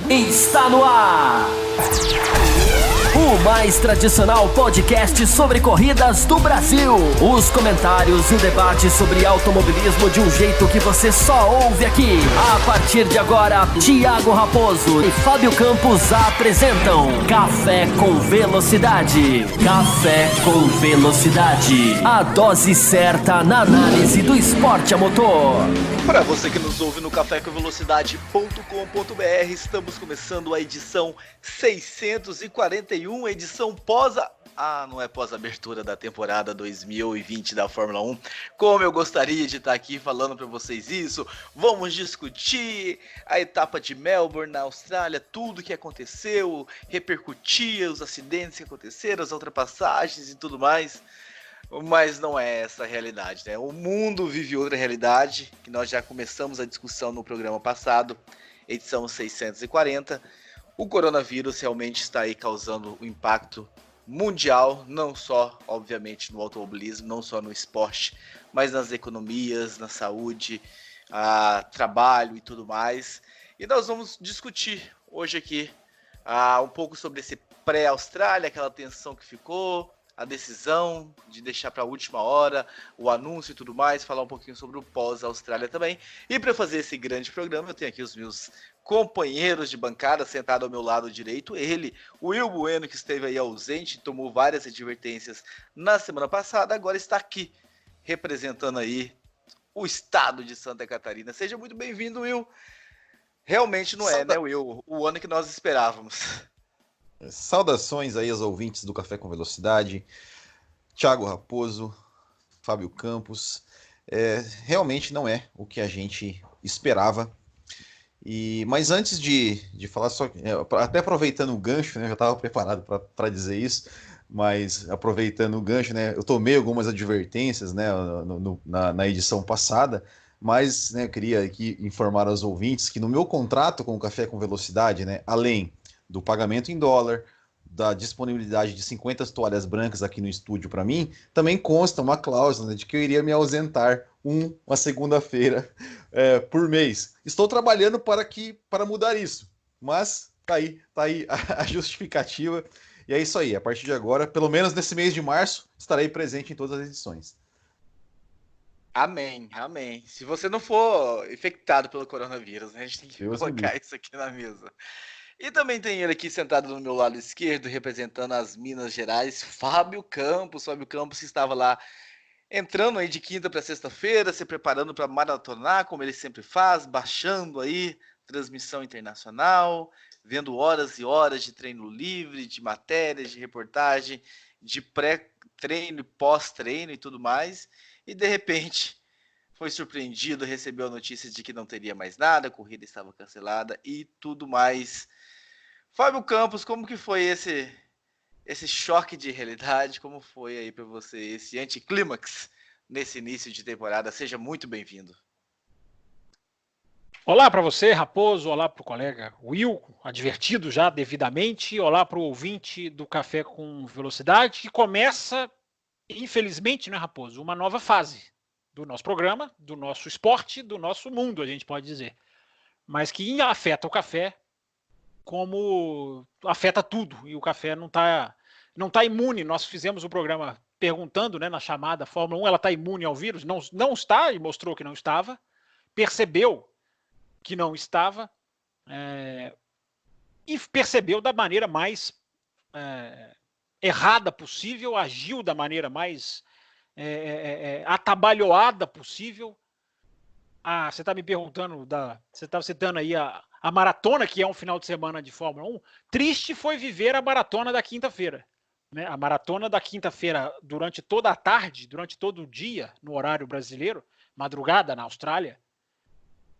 Está no ar! O mais tradicional podcast sobre corridas do Brasil. Os comentários e o debate sobre automobilismo de um jeito que você só ouve aqui. A partir de agora, Thiago Raposo e Fábio Campos apresentam Café com Velocidade. Café com Velocidade. A dose certa na análise do esporte a motor. Para você que nos ouve no cafécomvelocidade.com.br, estamos começando a edição 641, edição não é pós-abertura da temporada 2020 da Fórmula 1. Como eu gostaria de estar aqui falando para vocês isso. Vamos discutir a etapa de Melbourne na Austrália, tudo que aconteceu, repercutir os acidentes que aconteceram, as ultrapassagens e tudo mais. Mas não é essa a realidade, né? O mundo vive outra realidade, que nós já começamos a discussão no programa passado, edição 640. O coronavírus realmente está aí causando um impacto mundial, não só, obviamente, no automobilismo, não só no esporte, mas nas economias, na saúde, trabalho e tudo mais. E nós vamos discutir hoje aqui um pouco sobre esse pré-Austrália, aquela tensão que ficou, a decisão de deixar para a última hora, o anúncio e tudo mais, falar um pouquinho sobre o pós-Austrália também. E para fazer esse grande programa, eu tenho aqui os meus companheiros de bancada, sentado ao meu lado direito, ele, o Will Bueno, que esteve aí ausente, tomou várias advertências na semana passada, agora está aqui, representando aí o estado de Santa Catarina. Seja muito bem-vindo, Will. Realmente não é, né, Will, o ano que nós esperávamos. Saudações aí aos ouvintes do Café com Velocidade, Thiago Raposo, Fábio Campos. Realmente não é o que a gente esperava. Mas antes de falar, até aproveitando o gancho, né, eu já estava preparado para dizer isso, mas aproveitando o gancho, né, eu tomei algumas advertências, né, na edição passada, mas, né, eu queria aqui informar aos ouvintes que no meu contrato com o Café com Velocidade, né, além do pagamento em dólar, da disponibilidade de 50 toalhas brancas aqui no estúdio para mim, também consta uma cláusula, né, de que eu iria me ausentar uma segunda-feira por mês. Estou trabalhando para mudar isso, mas tá aí a justificativa, e é isso aí. A partir de agora, pelo menos nesse mês de março, estarei presente em todas as edições. Amém, amém. Se você não for infectado pelo coronavírus, né, a gente tem que colocar isso aqui na mesa. E também tem ele aqui sentado no meu lado esquerdo, representando as Minas Gerais, Fábio Campos. Fábio Campos que estava lá entrando aí de quinta para sexta-feira, se preparando para maratonar, como ele sempre faz, baixando aí transmissão internacional, vendo horas e horas de treino livre, de matérias, de reportagem, de pré-treino e pós-treino e tudo mais. E de repente foi surpreendido, recebeu a notícia de que não teria mais nada, a corrida estava cancelada e tudo mais. Fábio Campos, como que foi esse choque de realidade? Como foi aí para você esse anticlímax nesse início de temporada? Seja muito bem-vindo. Olá para você, Raposo. Olá para o colega Will, advertido já devidamente. Olá para o ouvinte do Café com Velocidade, que começa, infelizmente, né, Raposo, uma nova fase do nosso programa, do nosso esporte, do nosso mundo, a gente pode dizer. Mas que afeta o café como afeta tudo, e o café não tá imune. Nós fizemos o programa perguntando, né, na chamada Fórmula 1, ela está imune ao vírus? Não está, e mostrou que não estava, percebeu que não estava, e percebeu da maneira mais errada possível, agiu da maneira mais atabalhoada possível. Você está me perguntando, você está citando aí a maratona, que é um final de semana de Fórmula 1. Triste foi viver a maratona da quinta-feira, né? A maratona da quinta-feira, durante toda a tarde, durante todo o dia, no horário brasileiro, madrugada na Austrália,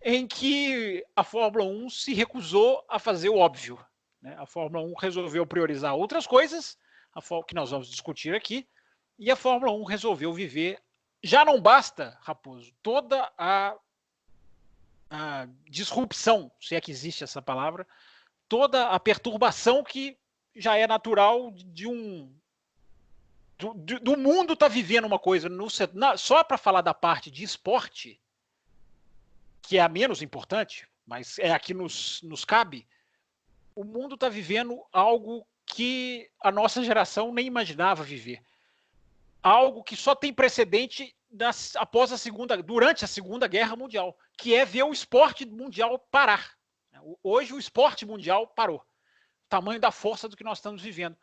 em que a Fórmula 1 se recusou a fazer o óbvio, né? A Fórmula 1 resolveu priorizar outras coisas, que nós vamos discutir aqui, e a Fórmula 1 resolveu viver. Já não basta, Raposo, toda a disrupção, se é que existe essa palavra, toda a perturbação que já é natural do mundo estar vivendo uma coisa. Só para falar da parte de esporte, que é a menos importante, mas é a que nos cabe, O mundo está vivendo algo que a nossa geração nem imaginava viver. Algo que só tem precedente durante a Segunda Guerra Mundial, que é ver o esporte mundial parar. Hoje o esporte mundial parou. Tamanho da força do que nós estamos vivendo.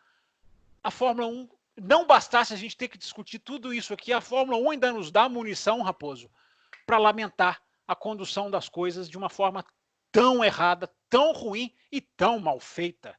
A Fórmula 1, não bastasse a gente ter que discutir tudo isso aqui, a Fórmula 1 ainda nos dá munição, Raposo, para lamentar a condução das coisas de uma forma tão errada, tão ruim e tão mal feita,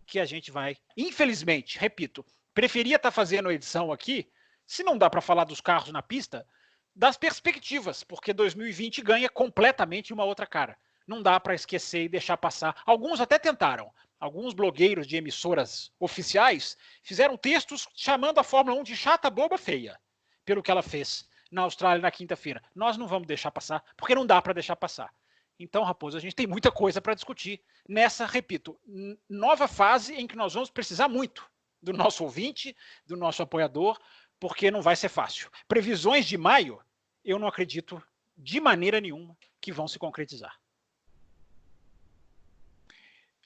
que a gente vai, infelizmente, repito, preferia estar fazendo a edição aqui, se não dá para falar dos carros na pista, das perspectivas, porque 2020 ganha completamente uma outra cara. Não dá para esquecer e deixar passar. Alguns até tentaram. Alguns blogueiros de emissoras oficiais fizeram textos chamando a Fórmula 1 de chata, boba, feia, pelo que ela fez na Austrália na quinta-feira. Nós não vamos deixar passar, porque não dá para deixar passar. Então, Raposo, a gente tem muita coisa para discutir nessa, repito, nova fase em que nós vamos precisar muito do nosso ouvinte, do nosso apoiador, porque não vai ser fácil. Previsões de maio, eu não acredito de maneira nenhuma que vão se concretizar.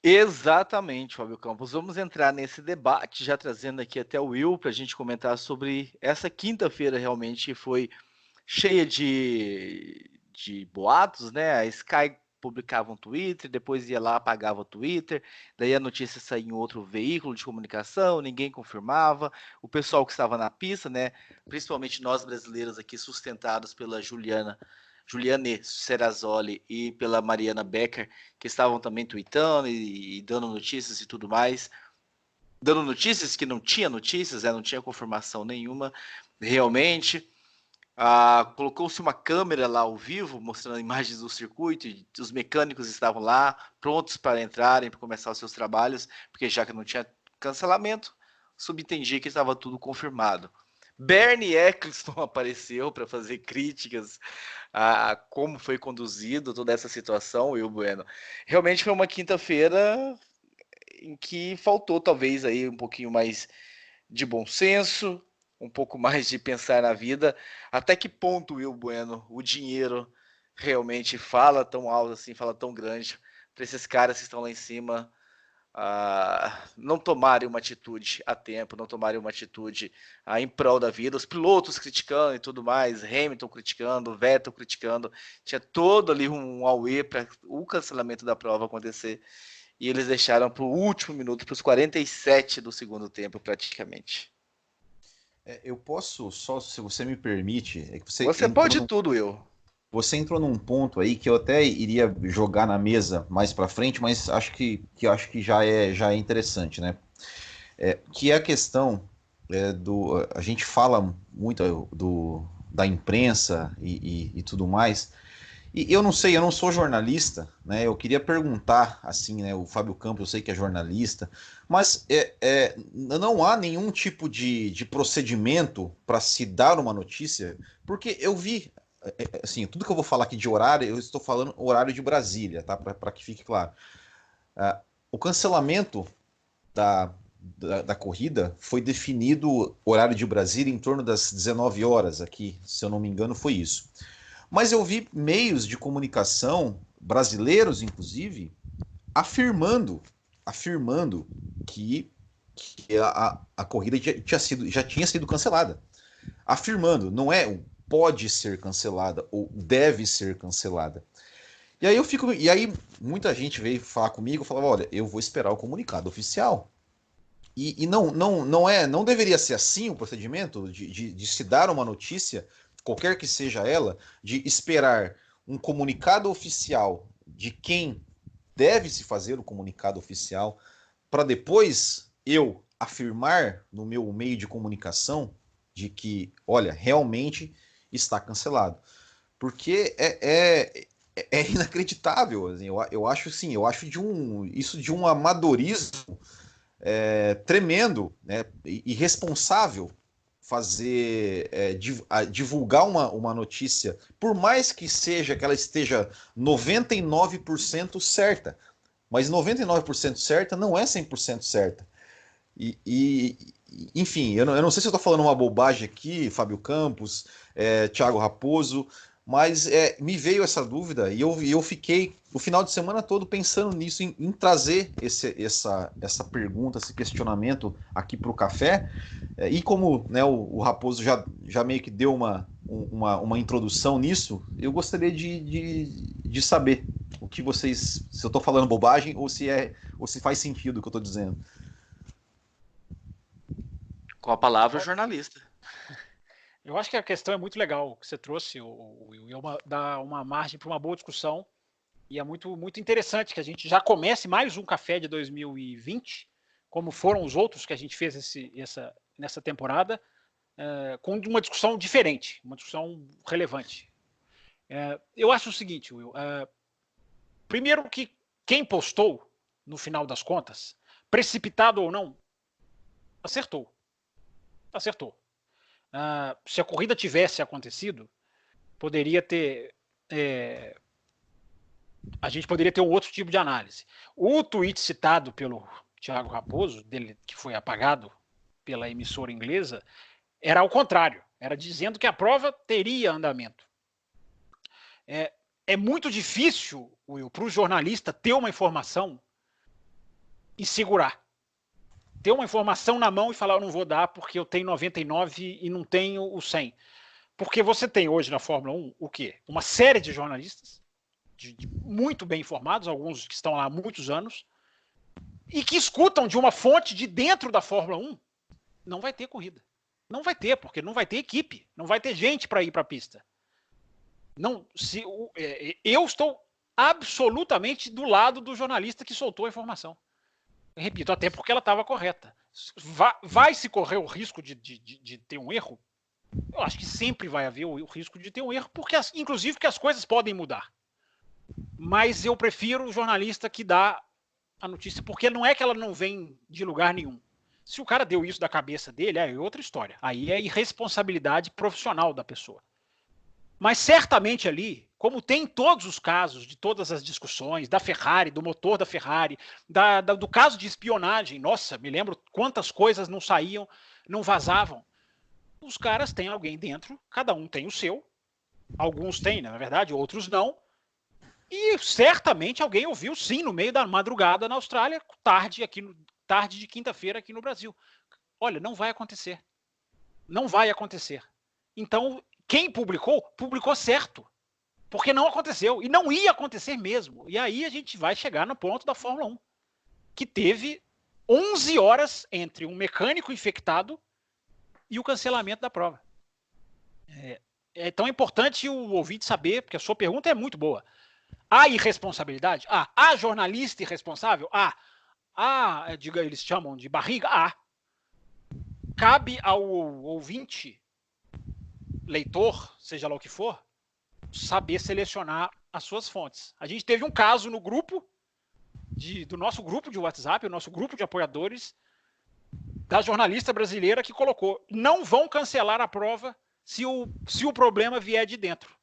Exatamente, Fábio Campos. Vamos entrar nesse debate, já trazendo aqui até o Will para a gente comentar sobre essa quinta-feira. Realmente foi cheia de boatos, né? A Sky publicava um Twitter, depois ia lá, apagava o Twitter, daí a notícia saía em outro veículo de comunicação, ninguém confirmava. O pessoal que estava na pista, né? Principalmente nós brasileiros aqui, sustentados pela Juliane Serrazoli e pela Mariana Becker, que estavam também tweetando e dando notícias e tudo mais. Dando notícias que não tinha notícias, não tinha confirmação nenhuma, realmente. Colocou-se uma câmera lá ao vivo, mostrando imagens do circuito, e os mecânicos estavam lá, prontos para entrarem, para começar os seus trabalhos, porque já que não tinha cancelamento, subentendi que estava tudo confirmado. Bernie Eccleston apareceu para fazer críticas a como foi conduzido toda essa situação, Will Bueno. Realmente foi uma quinta-feira em que faltou talvez aí um pouquinho mais de bom senso, um pouco mais de pensar na vida. Até que ponto, Will Bueno, o dinheiro realmente fala tão alto assim, fala tão grande, para esses caras que estão lá em cima não tomarem uma atitude a tempo, não tomarem uma atitude em prol da vida. Os pilotos criticando e tudo mais, Hamilton criticando, Vettel criticando, tinha todo ali um auê para o cancelamento da prova acontecer, e eles deixaram para o último minuto, para os 47 do segundo tempo praticamente. Eu posso, só se você me permite... Você pode tudo, Will. Você entrou num ponto aí que eu até iria jogar na mesa mais para frente, mas acho que já é interessante, né? Que é a questão a gente fala muito da imprensa e tudo mais, e eu não sei, eu não sou jornalista, né? Eu queria perguntar, assim, né? O Fábio Campos, eu sei que é jornalista, mas não há nenhum tipo de procedimento para se dar uma notícia, porque eu vi, assim, tudo que eu vou falar aqui de horário, eu estou falando horário de Brasília, tá? Para que fique claro. O cancelamento da corrida foi definido, horário de Brasília, em torno das 19 horas aqui, se eu não me engano, foi isso. Mas eu vi meios de comunicação, brasileiros inclusive, afirmando que a corrida já tinha sido cancelada. Afirmando, não pode ser cancelada ou deve ser cancelada. E aí muita gente veio falar comigo e falava, olha, eu vou esperar o comunicado oficial. E não deveria ser assim o procedimento de se dar uma notícia, qualquer que seja ela, de esperar um comunicado oficial de quem deve se fazer o comunicado oficial, para depois eu afirmar no meu meio de comunicação de que, olha, realmente está cancelado. Porque é inacreditável. Assim, eu acho isso de um amadorismo tremendo, né, irresponsável, divulgar uma notícia, por mais que ela esteja 99% certa, mas 99% certa não é 100% certa. Enfim, eu não sei se eu estou falando uma bobagem aqui, Fábio Campos, Thiago Raposo, Mas me veio essa dúvida e eu fiquei o final de semana todo pensando nisso, em trazer essa pergunta, esse questionamento aqui para o café. E como, né, o Raposo já meio que deu uma introdução nisso, eu gostaria de saber o que vocês, se eu estou falando bobagem ou se faz sentido o que eu estou dizendo. Com a palavra jornalista. Eu acho que a questão é muito legal que você trouxe, Will, dá uma margem para uma boa discussão, e é muito, muito interessante que a gente já comece mais um café de 2020, como foram os outros que a gente fez nessa temporada, com uma discussão diferente, uma discussão relevante. Eu acho o seguinte, Will, primeiro que quem postou, no final das contas, precipitado ou não, acertou. Se a corrida tivesse acontecido, a gente poderia ter um outro tipo de análise. O tweet citado pelo Thiago Raposo, dele, que foi apagado pela emissora inglesa, era ao contrário, era dizendo que a prova teria andamento. É muito difícil, Will, para o jornalista ter uma informação e segurar. Ter uma informação na mão e falar, eu não vou dar porque eu tenho 99 e não tenho o 100. Porque você tem hoje na Fórmula 1 o quê? Uma série de jornalistas muito bem informados, alguns que estão lá há muitos anos, e que escutam de uma fonte de dentro da Fórmula 1, não vai ter corrida. Não vai ter, porque não vai ter equipe, não vai ter gente para ir para a pista. Eu estou absolutamente do lado do jornalista que soltou a informação. Repito, até porque ela estava correta. Vai se correr o risco de ter um erro? Eu acho que sempre vai haver o risco de ter um erro, inclusive porque as coisas podem mudar. Mas eu prefiro o jornalista que dá a notícia, porque não é que ela não vem de lugar nenhum. Se o cara deu isso da cabeça dele, é outra história. Aí é irresponsabilidade profissional da pessoa. Mas certamente ali, como tem em todos os casos, de todas as discussões, da Ferrari, do motor da Ferrari, do caso de espionagem, nossa, me lembro quantas coisas não saíam, não vazavam. Os caras têm alguém dentro, cada um tem o seu, alguns têm, na verdade, outros não, e certamente alguém ouviu sim no meio da madrugada na Austrália, tarde de quinta-feira aqui no Brasil. Olha, não vai acontecer. Não vai acontecer. Então, quem publicou certo. Porque não aconteceu. E não ia acontecer mesmo. E aí a gente vai chegar no ponto da Fórmula 1, que teve 11 horas entre um mecânico infectado e o cancelamento da prova. É tão importante o ouvinte saber, porque a sua pergunta é muito boa. Há irresponsabilidade? Há jornalista irresponsável? Eles chamam de barriga? Cabe ao ouvinte, leitor, seja lá o que for, saber selecionar as suas fontes. A gente teve um caso no grupo, do nosso grupo de WhatsApp, o nosso grupo de apoiadores, da jornalista brasileira que colocou, não vão cancelar a prova se o problema vier de dentro.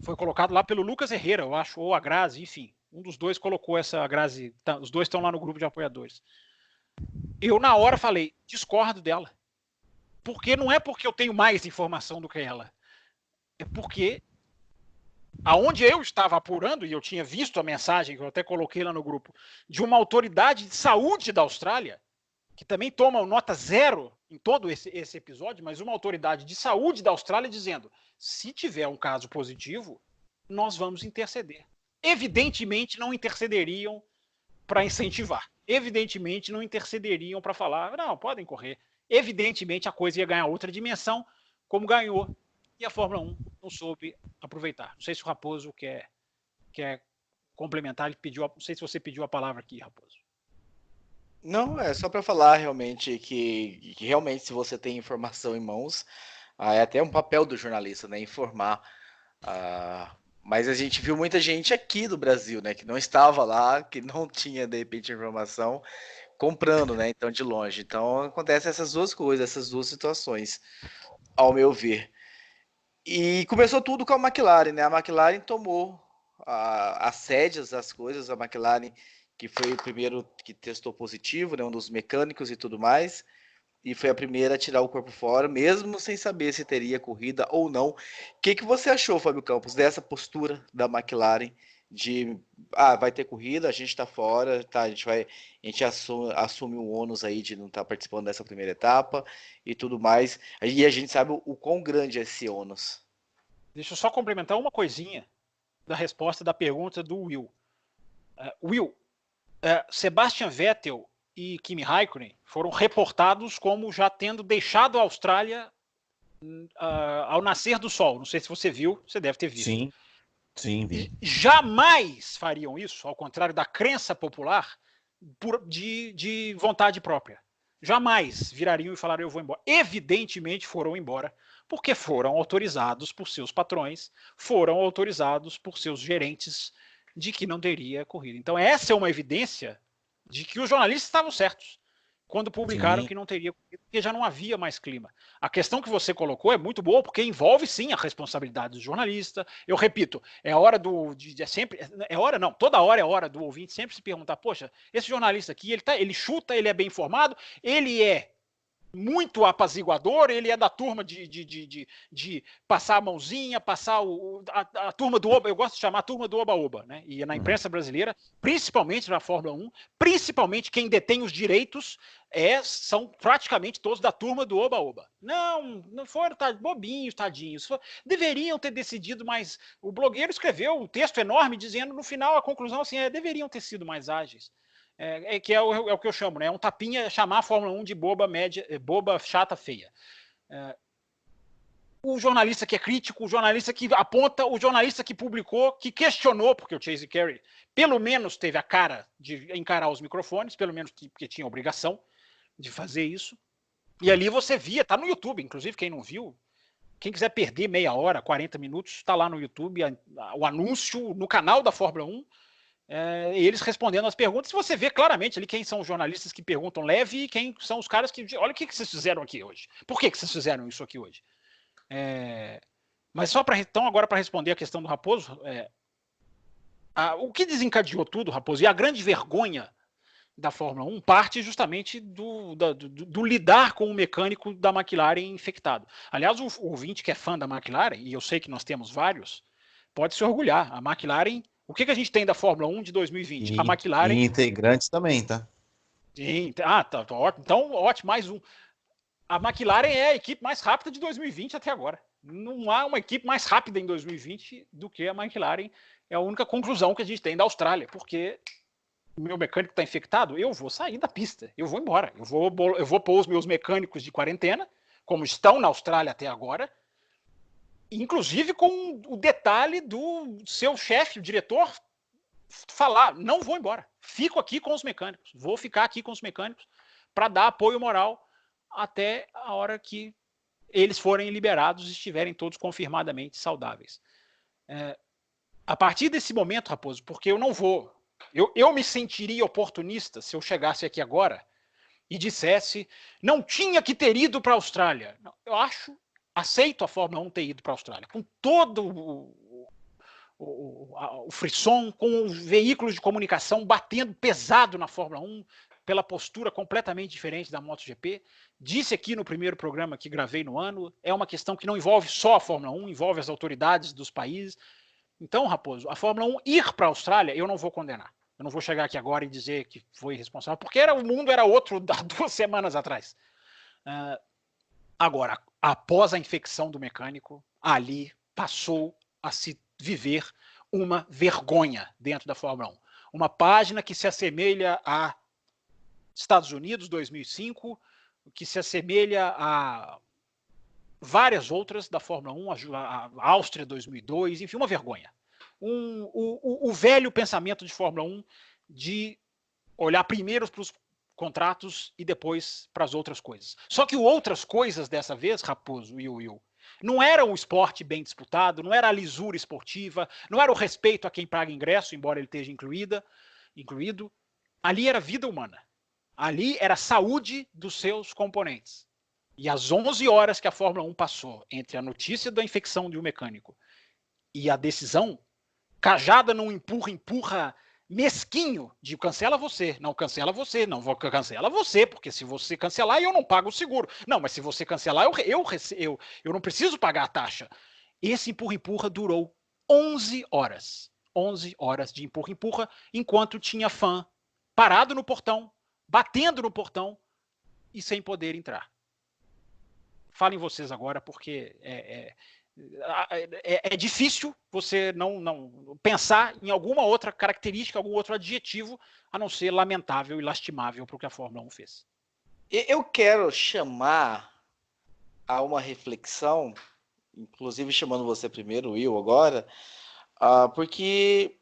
Foi colocado lá pelo Lucas Herrera, eu acho, ou a Grazi, enfim. Um dos dois colocou essa Grazi, os dois estão lá no grupo de apoiadores. Eu, na hora, falei, discordo dela. Porque não é porque eu tenho mais informação do que ela. É porque aonde eu estava apurando, e eu tinha visto a mensagem, que eu até coloquei lá no grupo, de uma autoridade de saúde da Austrália, que também toma nota 0 em todo esse episódio, mas uma autoridade de saúde da Austrália dizendo, se tiver um caso positivo, nós vamos interceder. Evidentemente não intercederiam para incentivar. Evidentemente não intercederiam para falar, não, podem correr. Evidentemente a coisa ia ganhar outra dimensão, como ganhou. E a Fórmula 1 não soube aproveitar. Não sei se o Raposo quer complementar. Não sei se você pediu a palavra aqui, Raposo. Não, é só para falar realmente que realmente se você tem informação em mãos, é até um papel do jornalista, né, informar. Mas a gente viu muita gente aqui do Brasil, né, que não estava lá, que não tinha de repente informação, comprando, né, então de longe. Então acontece essas duas coisas, essas duas situações, ao meu ver. E começou tudo com a McLaren, né? A McLaren tomou as rédeas das coisas, a McLaren que foi o primeiro que testou positivo, né, um dos mecânicos e tudo mais, e foi a primeira a tirar o corpo fora, mesmo sem saber se teria corrida ou não. O que você achou, Fábio Campos, dessa postura da McLaren de vai ter corrida, a gente está fora, tá, a gente assume o ônus aí de não estar participando dessa primeira etapa e tudo mais. E a gente sabe o quão grande é esse ônus. Deixa eu só complementar uma coisinha da resposta da pergunta do Will. Sebastian Vettel e Kimi Raikkonen foram reportados como já tendo deixado a Austrália ao nascer do sol. Não sei se você viu, você deve ter visto. Sim, vi. Jamais fariam isso, ao contrário da crença popular, de vontade própria. Jamais virariam e falariam eu vou embora. Evidentemente foram embora, porque foram autorizados por seus patrões, foram autorizados por seus gerentes de que não teria corrida. Então essa é uma evidência de que os jornalistas estavam certos quando publicaram que não teria corrida, porque já não havia mais clima. A questão que você colocou é muito boa, porque envolve sim a responsabilidade do jornalista. Eu repito, é hora toda hora é hora do ouvinte sempre se perguntar, poxa, esse jornalista aqui, ele chuta, ele é bem informado, ele é muito apaziguador, ele é da turma de passar a mãozinha, passar a turma do Oba, eu gosto de chamar a turma do Oba-Oba, né? E na imprensa brasileira, principalmente na Fórmula 1, principalmente quem detém os direitos são praticamente todos da turma do Oba-Oba. Não foram bobinhos, tadinhos. Deveriam ter decidido mais. O blogueiro escreveu um texto enorme dizendo no final a conclusão assim, deveriam ter sido mais ágeis. Que é o que eu chamo, né? É um tapinha chamar a Fórmula 1 de boba média, boba, chata, feia. O jornalista que é crítico, o jornalista que aponta, o jornalista que publicou, que questionou, porque o Chase Carey pelo menos teve a cara de encarar os microfones, pelo menos porque tinha obrigação de fazer isso. E ali você via, tá no YouTube, inclusive quem não viu, quem quiser perder meia hora, 40 minutos, está lá no YouTube, o anúncio no canal da Fórmula 1, eles respondendo as perguntas, você vê claramente ali quem são os jornalistas que perguntam leve e quem são os caras que olha o que vocês fizeram aqui hoje. Por que vocês fizeram isso aqui hoje? Mas só então agora para responder a questão do Raposo, o que desencadeou tudo, Raposo, e a grande vergonha da Fórmula 1 parte justamente do lidar com o mecânico da McLaren infectado. Aliás, o ouvinte que é fã da McLaren, e eu sei que nós temos vários, pode se orgulhar. A McLaren, o que a gente tem da Fórmula 1 de 2020? A McLaren... E integrantes também, tá? Sim, tá ótimo. Então, ótimo, mais um. A McLaren é a equipe mais rápida de 2020 até agora. Não há uma equipe mais rápida em 2020 do que a McLaren. É a única conclusão que a gente tem da Austrália, porque o meu mecânico está infectado, eu vou sair da pista, eu vou embora. Eu vou pôr os meus mecânicos de quarentena, como estão na Austrália até agora, inclusive com o detalhe do seu chefe, o diretor, falar, não vou embora, fico aqui com os mecânicos, vou ficar aqui com os mecânicos para dar apoio moral até a hora que eles forem liberados e estiverem todos confirmadamente saudáveis. A partir desse momento, Raposo, porque eu não vou, eu me sentiria oportunista se eu chegasse aqui agora e dissesse, não tinha que ter ido para a Austrália. Não, eu aceito a Fórmula 1 ter ido para a Austrália, com todo o frisson, com os veículos de comunicação batendo pesado na Fórmula 1, pela postura completamente diferente da MotoGP. Disse aqui no primeiro programa que gravei no ano, é uma questão que não envolve só a Fórmula 1, envolve as autoridades dos países. Então, Raposo, a Fórmula 1 ir para a Austrália, eu não vou condenar. Eu não vou chegar aqui agora e dizer que foi responsável, porque o mundo era outro há 2 semanas atrás. Agora, após a infecção do mecânico, ali passou a se viver uma vergonha dentro da Fórmula 1. Uma página que se assemelha a Estados Unidos 2005, que se assemelha a várias outras da Fórmula 1, a Áustria 2002, enfim, uma vergonha. O velho pensamento de Fórmula 1 de olhar primeiro para os contratos e depois para as outras coisas. Só que outras coisas dessa vez, Raposo e Will, não era o esporte bem disputado, não era a lisura esportiva, não era o respeito a quem paga ingresso, embora ele esteja incluído. Ali era vida humana. Ali era a saúde dos seus componentes. E às 11 horas que a Fórmula 1 passou entre a notícia da infecção de um mecânico e a decisão, cajada num empurra mesquinho de cancela você, não, vou cancela você, porque se você cancelar eu não pago o seguro. Não, mas se você cancelar eu não preciso pagar a taxa. Esse empurra-empurra durou 11 horas. 11 horas de empurra-empurra, enquanto tinha fã parado no portão, batendo no portão e sem poder entrar. Falem vocês agora, porque é difícil você não pensar em alguma outra característica, algum outro adjetivo, a não ser lamentável e lastimável para o que a Fórmula 1 fez. Eu quero chamar a uma reflexão, inclusive chamando você primeiro, Will, agora, porque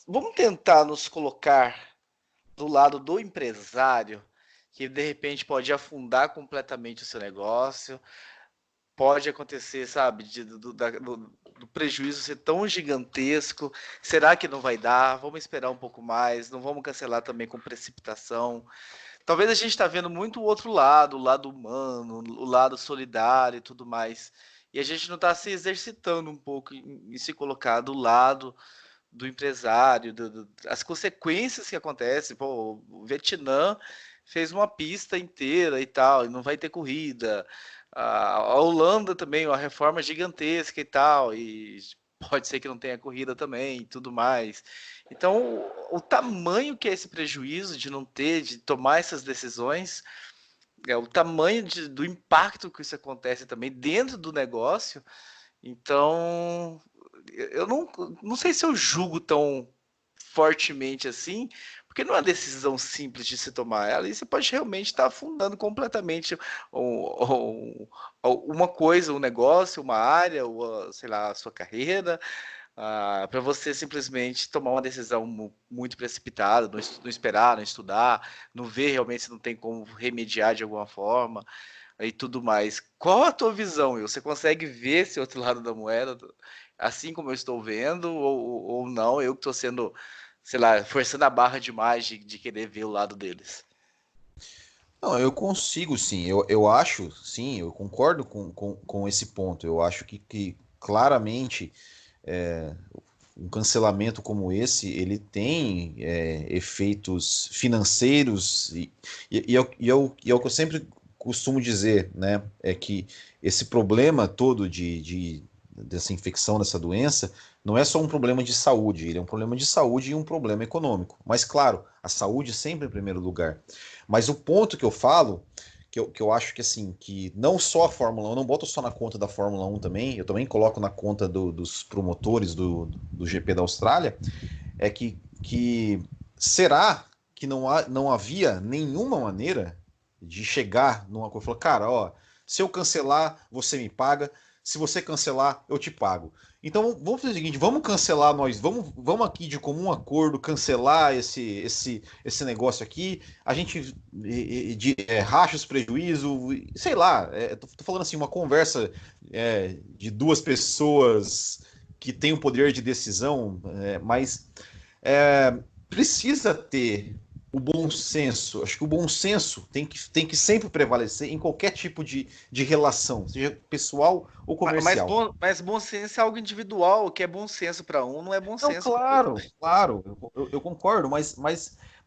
vamos tentar nos colocar do lado do empresário, que de repente pode afundar completamente o seu negócio, pode acontecer, sabe, do prejuízo ser tão gigantesco. Será que não vai dar? Vamos esperar um pouco mais, não vamos cancelar também com precipitação. Talvez a gente está vendo muito o outro lado, o lado humano, o lado solidário e tudo mais. E a gente não está se exercitando um pouco em se colocar do lado do empresário, as consequências que acontecem. Pô, o Vietnã fez uma pista inteira e tal, e não vai ter corrida. A Holanda também, uma reforma gigantesca e tal, e pode ser que não tenha corrida também e tudo mais. Então, o tamanho que é esse prejuízo de não ter, de tomar essas decisões, o tamanho do impacto que isso acontece também dentro do negócio. Então, eu não sei se eu julgo tão fortemente assim, porque não é uma decisão simples de se tomar. Ali você pode realmente estar afundando completamente uma coisa, um negócio, uma área, ou, sei lá, a sua carreira, para você simplesmente tomar uma decisão muito precipitada, não esperar, não estudar, não ver realmente se não tem como remediar de alguma forma e tudo mais. Qual a tua visão, Will? Você consegue ver esse outro lado da moeda, assim como eu estou vendo, ou não? Eu que estou sendo, sei lá, forçando a barra demais de querer ver o lado deles. Não, eu consigo sim. Eu acho, sim, eu concordo com esse ponto. Eu acho que claramente um cancelamento como esse, ele tem efeitos financeiros e é o que eu sempre costumo dizer, né? É que esse problema todo dessa infecção, dessa doença, não é só um problema de saúde, ele é um problema de saúde e um problema econômico. Mas, claro, a saúde sempre em primeiro lugar. Mas o ponto que eu falo, que eu acho que assim, que não só a Fórmula 1, eu não boto só na conta da Fórmula 1 também, eu também coloco na conta dos promotores do GP da Austrália, é que será que não havia nenhuma maneira de chegar numa coisa e falar, cara, ó, se eu cancelar, você me paga, se você cancelar, eu te pago. Então vamos fazer o seguinte, vamos cancelar vamos aqui de comum acordo cancelar esse negócio aqui, a gente racha os prejuízos, sei lá, tô falando assim, uma conversa de duas pessoas que têm o poder de decisão, mas precisa ter o bom senso. Acho que o bom senso tem que sempre prevalecer em qualquer tipo de relação, seja pessoal ou comercial. Mas bom senso é algo individual. O que é bom senso para um não é bom senso. Claro, eu concordo, mas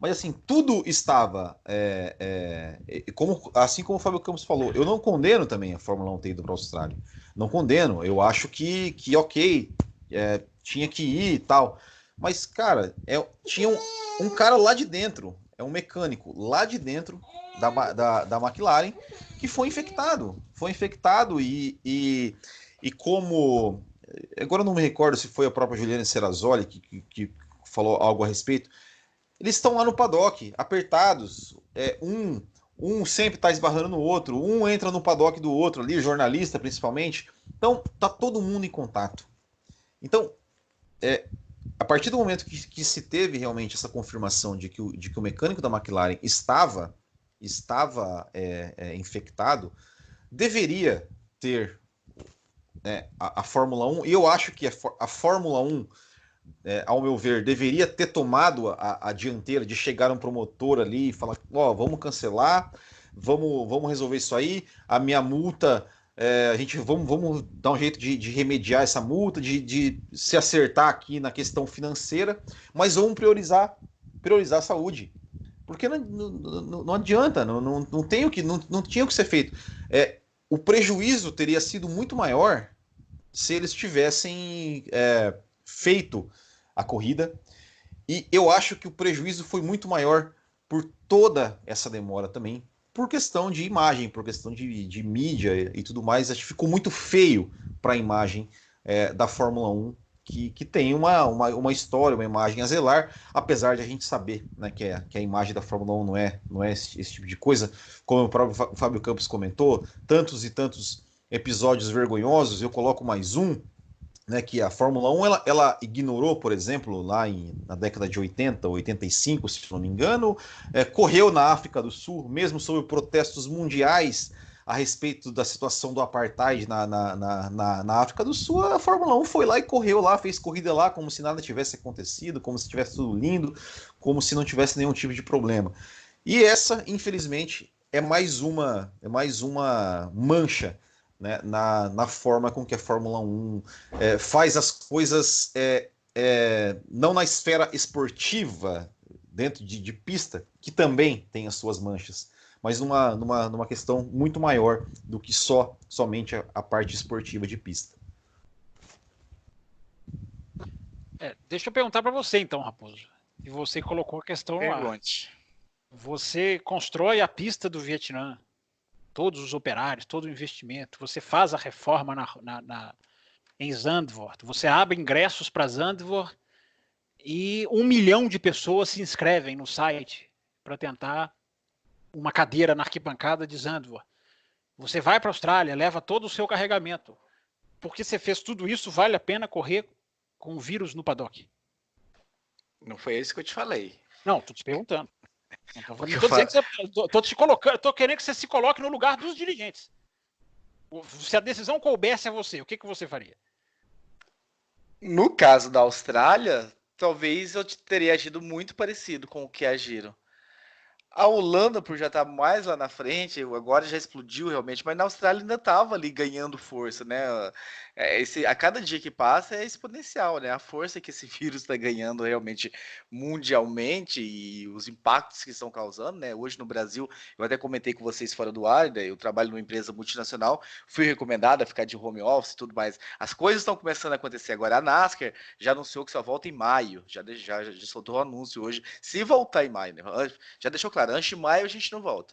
assim, tudo estava assim como o Fábio Campos falou, eu não condeno também a Fórmula 1 ter ido para a Austrália. Não condeno, eu acho que ok, tinha que ir e tal. Mas, cara, tinha um cara lá de dentro, um mecânico lá de dentro da McLaren que foi infectado. Foi infectado e como... Agora eu não me recordo se foi a própria Juliana Serrazoli que falou algo a respeito. Eles estão lá no paddock, apertados. Um sempre está esbarrando no outro. Um entra no paddock do outro ali, jornalista principalmente. Então, tá todo mundo em contato. Então, a partir do momento que se teve realmente essa confirmação de que o mecânico da McLaren estava infectado, deveria ter a Fórmula 1, e eu acho que a Fórmula 1, ao meu ver, deveria ter tomado a dianteira de chegar um promotor ali e falar, vamos cancelar, vamos resolver isso aí, a minha multa a gente vamos dar um jeito de remediar essa multa, de se acertar aqui na questão financeira, mas vamos priorizar a saúde. Porque não adianta, não tinha o que ser feito. O prejuízo teria sido muito maior se eles tivessem feito a corrida. E eu acho que o prejuízo foi muito maior por toda essa demora também, por questão de imagem, por questão de mídia e tudo mais. Acho que ficou muito feio para a imagem da Fórmula 1, que tem uma história, uma imagem a zelar, apesar de a gente saber, né, que a imagem da Fórmula 1 não é esse tipo de coisa. Como o próprio Fábio Campos comentou, tantos e tantos episódios vergonhosos. Eu coloco mais um, né, que a Fórmula 1 ela ignorou, por exemplo, lá na década de 80, 85, se não me engano, correu na África do Sul, mesmo sob protestos mundiais a respeito da situação do apartheid na África do Sul. A Fórmula 1 foi lá e correu lá, fez corrida lá como se nada tivesse acontecido, como se tivesse tudo lindo, como se não tivesse nenhum tipo de problema. E essa, infelizmente, é mais uma mancha, né, na forma com que a Fórmula 1 faz as coisas, não na esfera esportiva, dentro de pista, que também tem as suas manchas, mas numa questão muito maior do que somente a parte esportiva de pista. Deixa eu perguntar para você então, Raposo. E você colocou a questão lá. Você constrói a pista do Vietnã, todos os operários, todo o investimento, você faz a reforma em Zandvoort, você abre ingressos para Zandvoort e 1 milhão de pessoas se inscrevem no site para tentar uma cadeira na arquibancada de Zandvoort. Você vai para a Austrália, leva todo o seu carregamento. Porque você fez tudo isso, vale a pena correr com o vírus no paddock? Não foi isso que eu te falei. Não, estou te perguntando. Tô te colocando, tô querendo que você se coloque no lugar dos dirigentes. Se a decisão coubesse a você, o que você faria? No caso da Austrália, talvez eu teria agido muito parecido com o que agiram. A Holanda, por já estar mais lá na frente, agora já explodiu realmente, mas na Austrália ainda estava ali ganhando força, né? A cada dia que passa é exponencial, né? A força que esse vírus está ganhando realmente mundialmente e os impactos que estão causando, né? Hoje no Brasil, eu até comentei com vocês fora do ar, né? Eu trabalho numa empresa multinacional, fui recomendado a ficar de home office e tudo mais. As coisas estão começando a acontecer agora. A NASCAR já anunciou que só volta em maio, já soltou o anúncio hoje, se voltar em maio, né? Já deixou claro. Antes de maio a gente não volta.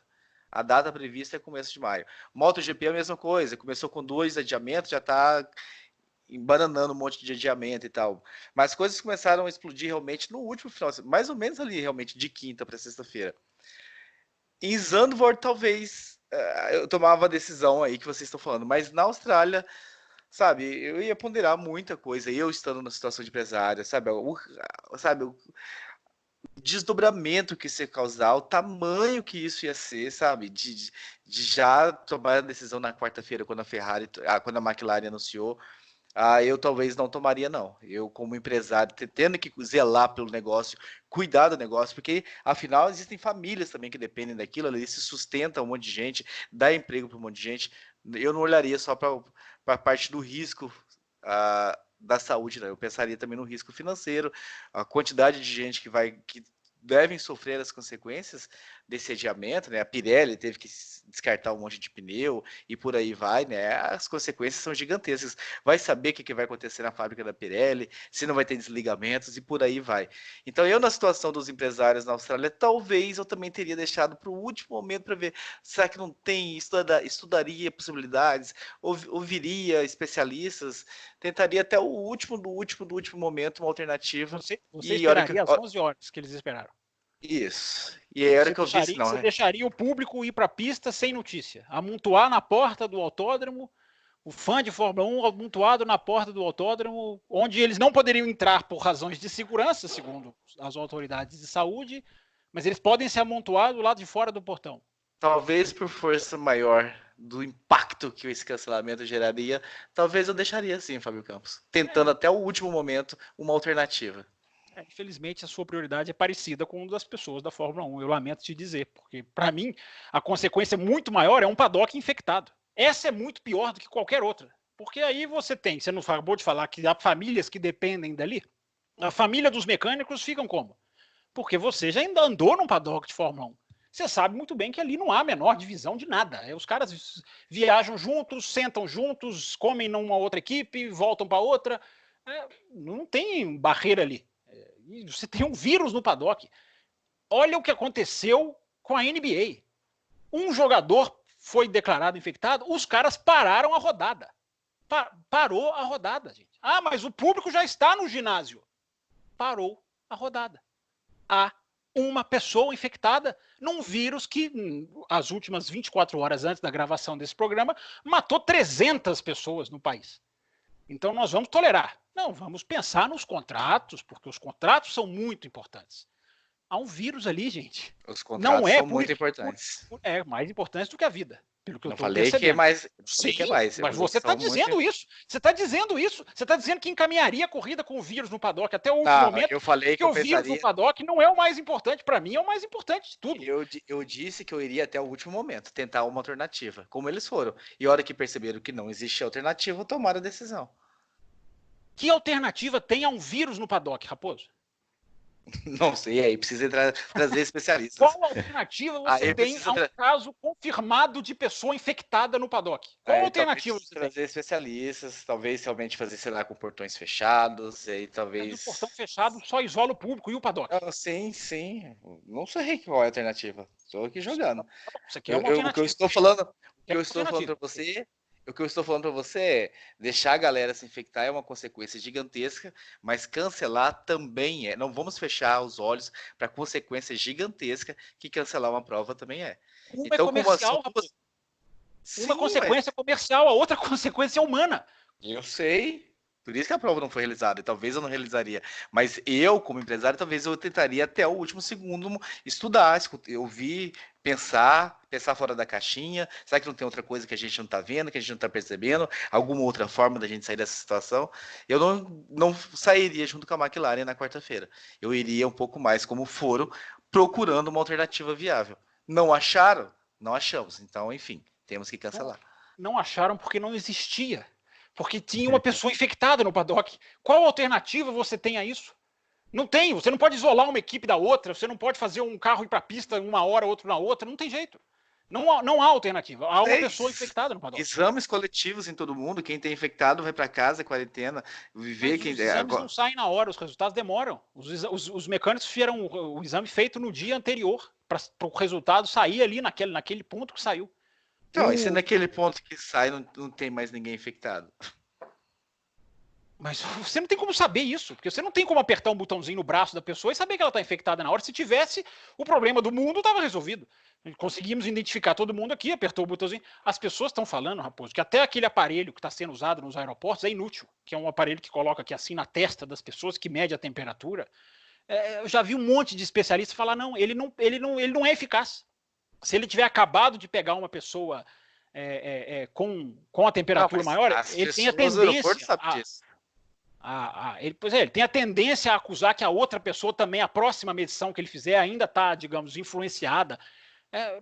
A data prevista é começo de maio. MotoGP é a mesma coisa. Começou com 2 adiamentos, já está embananando um monte de adiamento e tal. Mas coisas começaram a explodir realmente no último final, mais ou menos ali realmente de quinta para sexta-feira. Em Zandvoort talvez eu tomava a decisão aí que vocês estão falando, mas na Austrália, sabe, eu ia ponderar muita coisa. Eu estando na situação de empresária, sabe, o desdobramento que isso ia causar, o tamanho que isso ia ser, sabe? De já tomar a decisão na quarta-feira, quando quando a McLaren anunciou, eu talvez não tomaria, não. Eu, como empresário, tendo que zelar pelo negócio, cuidar do negócio, porque afinal existem famílias também que dependem daquilo, ali se sustenta um monte de gente, dá emprego para um monte de gente. Eu não olharia só para a parte do risco da saúde, né? Eu pensaria também no risco financeiro, a quantidade de gente que devem sofrer as consequências desse adiamento, né? A Pirelli teve que descartar um monte de pneu e por aí vai, né? As consequências são gigantescas. Vai saber o que vai acontecer na fábrica da Pirelli, se não vai ter desligamentos e por aí vai. Então eu, na situação dos empresários na Austrália, talvez eu também teria deixado para o último momento para ver, será que não tem, estudaria possibilidades, ouviria especialistas, tentaria até o último do último momento uma alternativa. Você esperaria as 11 horas que eles esperaram. Isso. E aí, a hora que eu vi isso, não, você deixaria o público ir para a pista sem notícia, amontoar na porta do autódromo, o fã de Fórmula 1 amontoado na porta do autódromo, onde eles não poderiam entrar por razões de segurança, segundo as autoridades de saúde, mas eles podem se amontoar do lado de fora do portão. Talvez por força maior do impacto que esse cancelamento geraria, talvez eu deixaria assim, Fábio Campos, tentando até o último momento uma alternativa. Infelizmente, a sua prioridade é parecida com uma das pessoas da Fórmula 1. Eu lamento te dizer, porque, para mim, a consequência muito maior é um paddock infectado. essa é muito pior do que qualquer outra. Porque aí você não acabou de falar que há famílias que dependem dali. A família dos mecânicos ficam como? Porque você já ainda andou num paddock de Fórmula 1. Você sabe muito bem que ali não há a menor divisão de nada. Os caras viajam juntos, sentam juntos, comem numa outra equipe, voltam para outra. Não tem barreira ali. E você tem um vírus no paddock. Olha o que aconteceu com a NBA. Um jogador foi declarado infectado, os caras pararam a rodada. Parou a rodada, gente. Ah, mas o público já está no ginásio. Parou a rodada. Há uma pessoa infectada num vírus que, as últimas 24 horas antes da gravação desse programa, matou 300 pessoas no país. Então nós vamos tolerar. Não, vamos pensar nos contratos, porque os contratos são muito importantes. Há um vírus ali, gente. Os contratos são muito importantes. É mais importante do que a vida. Pelo que eu Não tô falei percebendo. que é mais. Sim, que é mais. mas você está dizendo isso. Você está dizendo isso. Você está dizendo que encaminharia a corrida com o vírus no paddock até o último momento. Eu falei que o vírus no paddock não é o mais importante. Para mim, é o mais importante de tudo. Eu disse que eu iria até o último momento, tentar uma alternativa, como eles foram. E a hora que perceberam que não existia alternativa, tomaram a decisão. Que alternativa tem a um vírus no paddock, Raposo? Não sei, aí precisa trazer especialistas. Qual alternativa você tem a um caso confirmado de pessoa infectada no paddock? Qual alternativa você trazer especialistas, talvez realmente fazer, sei lá, com portões fechados, e aí talvez... Mas o portão fechado só isola o público e o paddock. Sim. Não sei qual é a alternativa. Estou aqui jogando. Você quer uma alternativa? O que eu estou falando para você... O que eu estou falando para você é deixar a galera se infectar é uma consequência gigantesca, mas cancelar também é. Não vamos fechar os olhos para a consequência gigantesca que cancelar uma prova também é. Uma então, é comercial, Raposo. Uma consequência comercial, a outra consequência é humana. Eu sei. Por isso que a prova não foi realizada, e talvez eu não realizaria. Mas eu, como empresário, talvez eu tentaria até o último segundo estudar, ouvir, pensar fora da caixinha. Será que não tem outra coisa que a gente não está vendo, que a gente não está percebendo? Alguma outra forma da gente sair dessa situação? Eu não sairia junto com a McLaren na quarta-feira. Eu iria um pouco mais como foram, procurando uma alternativa viável. Não acharam? Não achamos. Então, enfim, temos que cancelar. Não acharam porque não existia. Porque tinha uma pessoa infectada no paddock. Qual alternativa você tem a isso? Não tem. Você não pode isolar uma equipe da outra. Você não pode fazer um carro ir para a pista uma hora, outro na outra. Não tem jeito. Não há alternativa. Há uma pessoa infectada no paddock. Exames coletivos em todo mundo. Quem tem infectado vai para casa, quarentena, viver. Os exames não saem na hora. Os resultados demoram. Os mecânicos fizeram o exame feito no dia anterior para o resultado sair ali naquele ponto que saiu. Então, e se naquele ponto que sai não tem mais ninguém infectado? Mas você não tem como saber isso, porque você não tem como apertar um botãozinho no braço da pessoa e saber que ela está infectada na hora. Se tivesse, o problema do mundo estava resolvido. Conseguimos identificar todo mundo aqui, apertou o botãozinho. As pessoas estão falando, Raposo, que até aquele aparelho que está sendo usado nos aeroportos é inútil, que é um aparelho que coloca aqui assim na testa das pessoas, que mede a temperatura. Eu já vi um monte de especialistas falar, não, ele não é eficaz. Se ele tiver acabado de pegar uma pessoa com a temperatura maior, ele tem a tendência ele tem a tendência a acusar que a outra pessoa também, a próxima medição que ele fizer, ainda está, digamos, influenciada.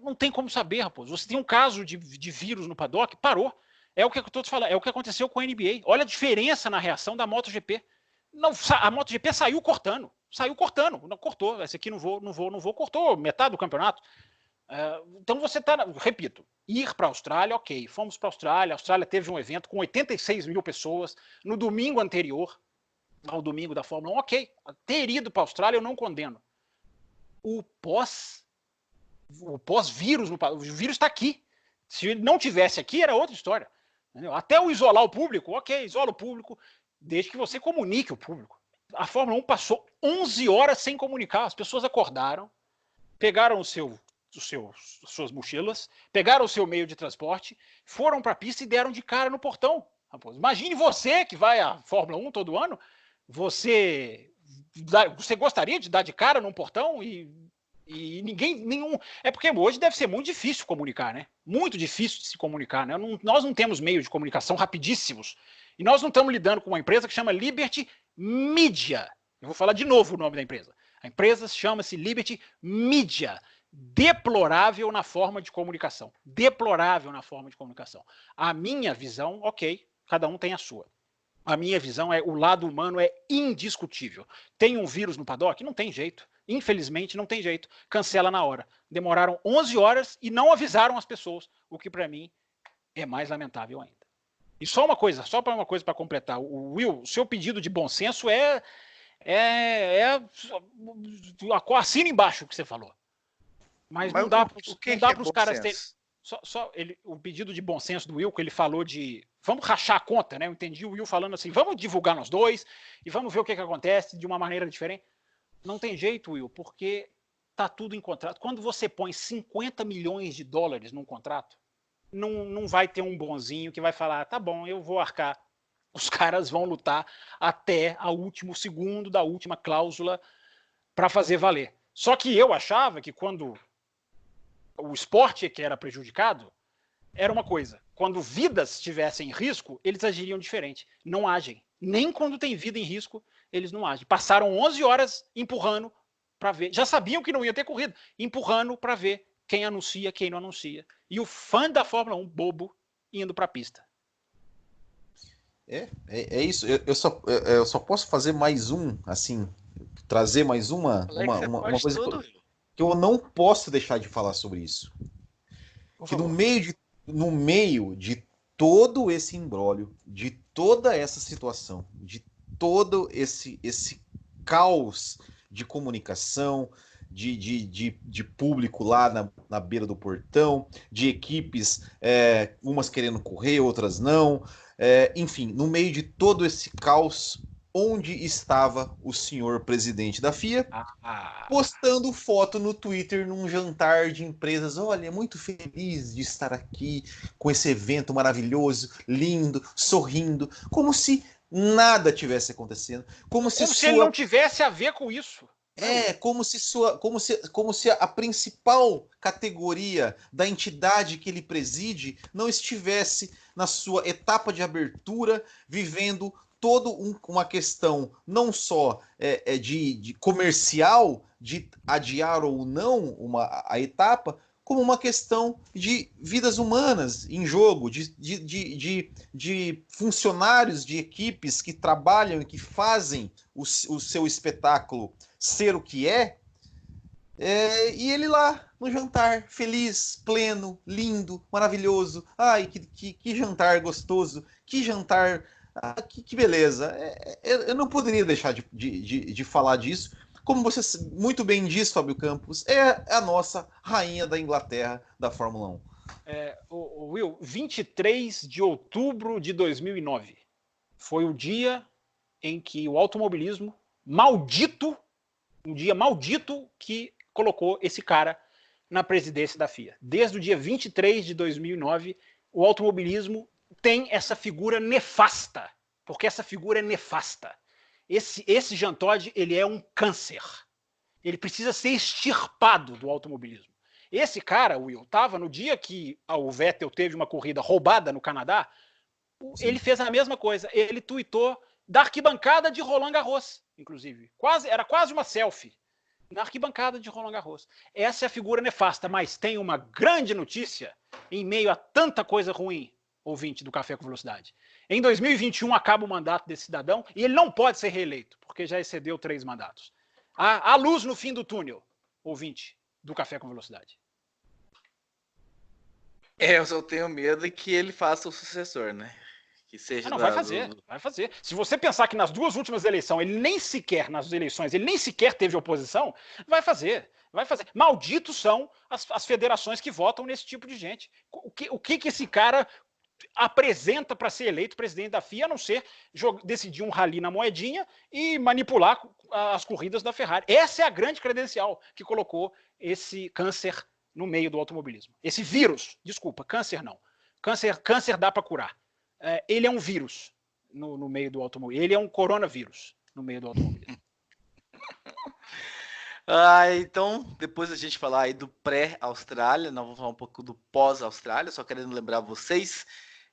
Não tem como saber, Raposo. Você tem um caso de vírus no paddock, parou. É o que eu estou te falando, é o que aconteceu com a NBA. Olha a diferença na reação da MotoGP. Não, a MotoGP saiu cortando. Não cortou. Esse aqui não vou, cortou metade do campeonato. Então você está, repito, ir para a Austrália, ok, fomos para a Austrália teve um evento com 86 mil pessoas no domingo anterior ao domingo da Fórmula 1, ok, ter ido para a Austrália eu não condeno. O pós-vírus, o vírus está aqui, se ele não tivesse aqui era outra história, entendeu? Até o isolar o público, ok, isola o público, desde que você comunique o público. A Fórmula 1 passou 11 horas sem comunicar, as pessoas acordaram, pegaram suas mochilas, pegaram o seu meio de transporte, foram para a pista e deram de cara no portão. Imagine você que vai à Fórmula 1 todo ano, você gostaria de dar de cara num portão e nenhum... É porque hoje deve ser muito difícil comunicar, né? Muito difícil de se comunicar, né? Nós não temos meios de comunicação rapidíssimos e nós não estamos lidando com uma empresa que chama Liberty Media. Eu vou falar de novo o nome da empresa. A empresa chama-se Liberty Media. deplorável na forma de comunicação. Deplorável na forma de comunicação. A minha visão, ok, cada um tem a sua. A minha visão é o lado humano é indiscutível. Tem um vírus no paddock? Não tem jeito. Infelizmente, não tem jeito. Cancela na hora. Demoraram 11 horas e não avisaram as pessoas, o que para mim é mais lamentável ainda. E só uma coisa para completar. O Will, o seu pedido de bom senso assina embaixo o que você falou. Mas não dá para os caras terem... o pedido de bom senso do Will, que ele falou de vamos rachar a conta, né? Eu entendi o Will falando assim, vamos divulgar nós dois e vamos ver o que acontece de uma maneira diferente. Não tem jeito, Will, porque tá tudo em contrato. Quando você põe 50 milhões de dólares num contrato, não vai ter um bonzinho que vai falar, tá bom, eu vou arcar. Os caras vão lutar até o último segundo da última cláusula para fazer valer. Só que eu achava que quando o esporte que era prejudicado, era uma coisa. Quando vidas estivessem em risco, eles agiriam diferente. Não agem. Nem quando tem vida em risco, eles não agem. Passaram 11 horas empurrando para ver. Já sabiam que não ia ter corrida. Empurrando para ver quem anuncia, quem não anuncia. E o fã da Fórmula 1, bobo, indo para a pista. É isso. Eu só posso fazer mais assim, trazer mais uma coisa que eu não posso deixar de falar sobre isso. Que no meio de todo esse imbróglio, de toda essa situação, de todo esse caos de comunicação, de público lá na beira do portão, de equipes, umas querendo correr, outras não, enfim, no meio de todo esse caos, onde estava o senhor presidente da FIA, postando foto no Twitter num jantar de empresas. Olha, muito feliz de estar aqui com esse evento maravilhoso, lindo, sorrindo, como se nada tivesse acontecendo, como se ele não tivesse a ver com isso. Como se a principal categoria da entidade que ele preside não estivesse na sua etapa de abertura, vivendo toda uma questão não só de comercial, de adiar ou não a etapa, como uma questão de vidas humanas em jogo, de funcionários de equipes que trabalham e que fazem o seu espetáculo ser o que e ele lá no jantar, feliz, pleno, lindo, maravilhoso. Ai, que jantar gostoso, que jantar... que beleza. Eu não poderia deixar de falar disso. Como você muito bem disse, Fábio Campos, é a nossa rainha da Inglaterra da Fórmula 1. Will, 23 de outubro de 2009 foi o dia em que o automobilismo um dia maldito que colocou esse cara na presidência da FIA. Desde o dia 23 de 2009, o automobilismo tem essa figura nefasta, porque essa figura é nefasta. Esse Jean Todt, ele é um câncer. Ele precisa ser extirpado do automobilismo. Esse cara, Will, estava no dia que o Vettel teve uma corrida roubada no Canadá, ele fez a mesma coisa. Ele tuitou da arquibancada de Roland Garros, inclusive. Era quase uma selfie na arquibancada de Roland Garros. Essa é a figura nefasta, mas tem uma grande notícia em meio a tanta coisa ruim, ouvinte do Café com Velocidade. Em 2021 acaba o mandato desse cidadão e ele não pode ser reeleito, porque já excedeu 3 mandatos. Há luz no fim do túnel, ouvinte do Café com Velocidade. Eu só tenho medo que ele faça o sucessor, né? Que seja vai fazer. Se você pensar que nas 2 últimas eleições, ele nem sequer teve oposição, vai fazer. Malditos são as federações que votam nesse tipo de gente. O que esse cara apresenta para ser eleito presidente da FIA, a não ser decidir um rally na moedinha e manipular as corridas da Ferrari. Essa é a grande credencial que colocou esse câncer no meio do automobilismo. Esse vírus, desculpa, câncer não. Câncer dá para curar. Ele é um vírus no meio do automobilismo. Ele é um coronavírus no meio do automobilismo. Então, depois da gente falar aí do pré-Austrália, nós vamos falar um pouco do pós-Austrália, só querendo lembrar vocês,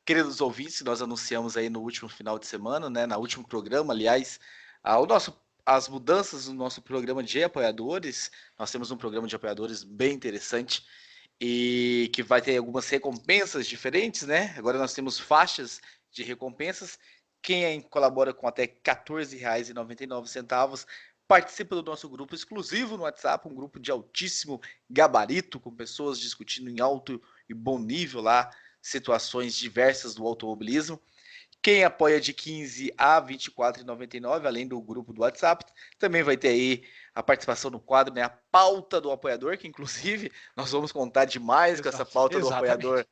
queridos ouvintes, que nós anunciamos aí no último final de semana, né, no último programa, aliás, o nosso as mudanças no nosso programa de apoiadores. Nós temos um programa de apoiadores bem interessante e que vai ter algumas recompensas diferentes, né? Agora nós temos faixas de recompensas. Quem colabora com até R$ 14,99 participa do nosso grupo exclusivo no WhatsApp, um grupo de altíssimo gabarito, com pessoas discutindo em alto e bom nível lá situações diversas do automobilismo. Quem apoia de 15 a R$ 24,99, além do grupo do WhatsApp, também vai ter aí a participação no quadro, né, a pauta do apoiador, que inclusive nós vamos contar demais com essa pauta do apoiador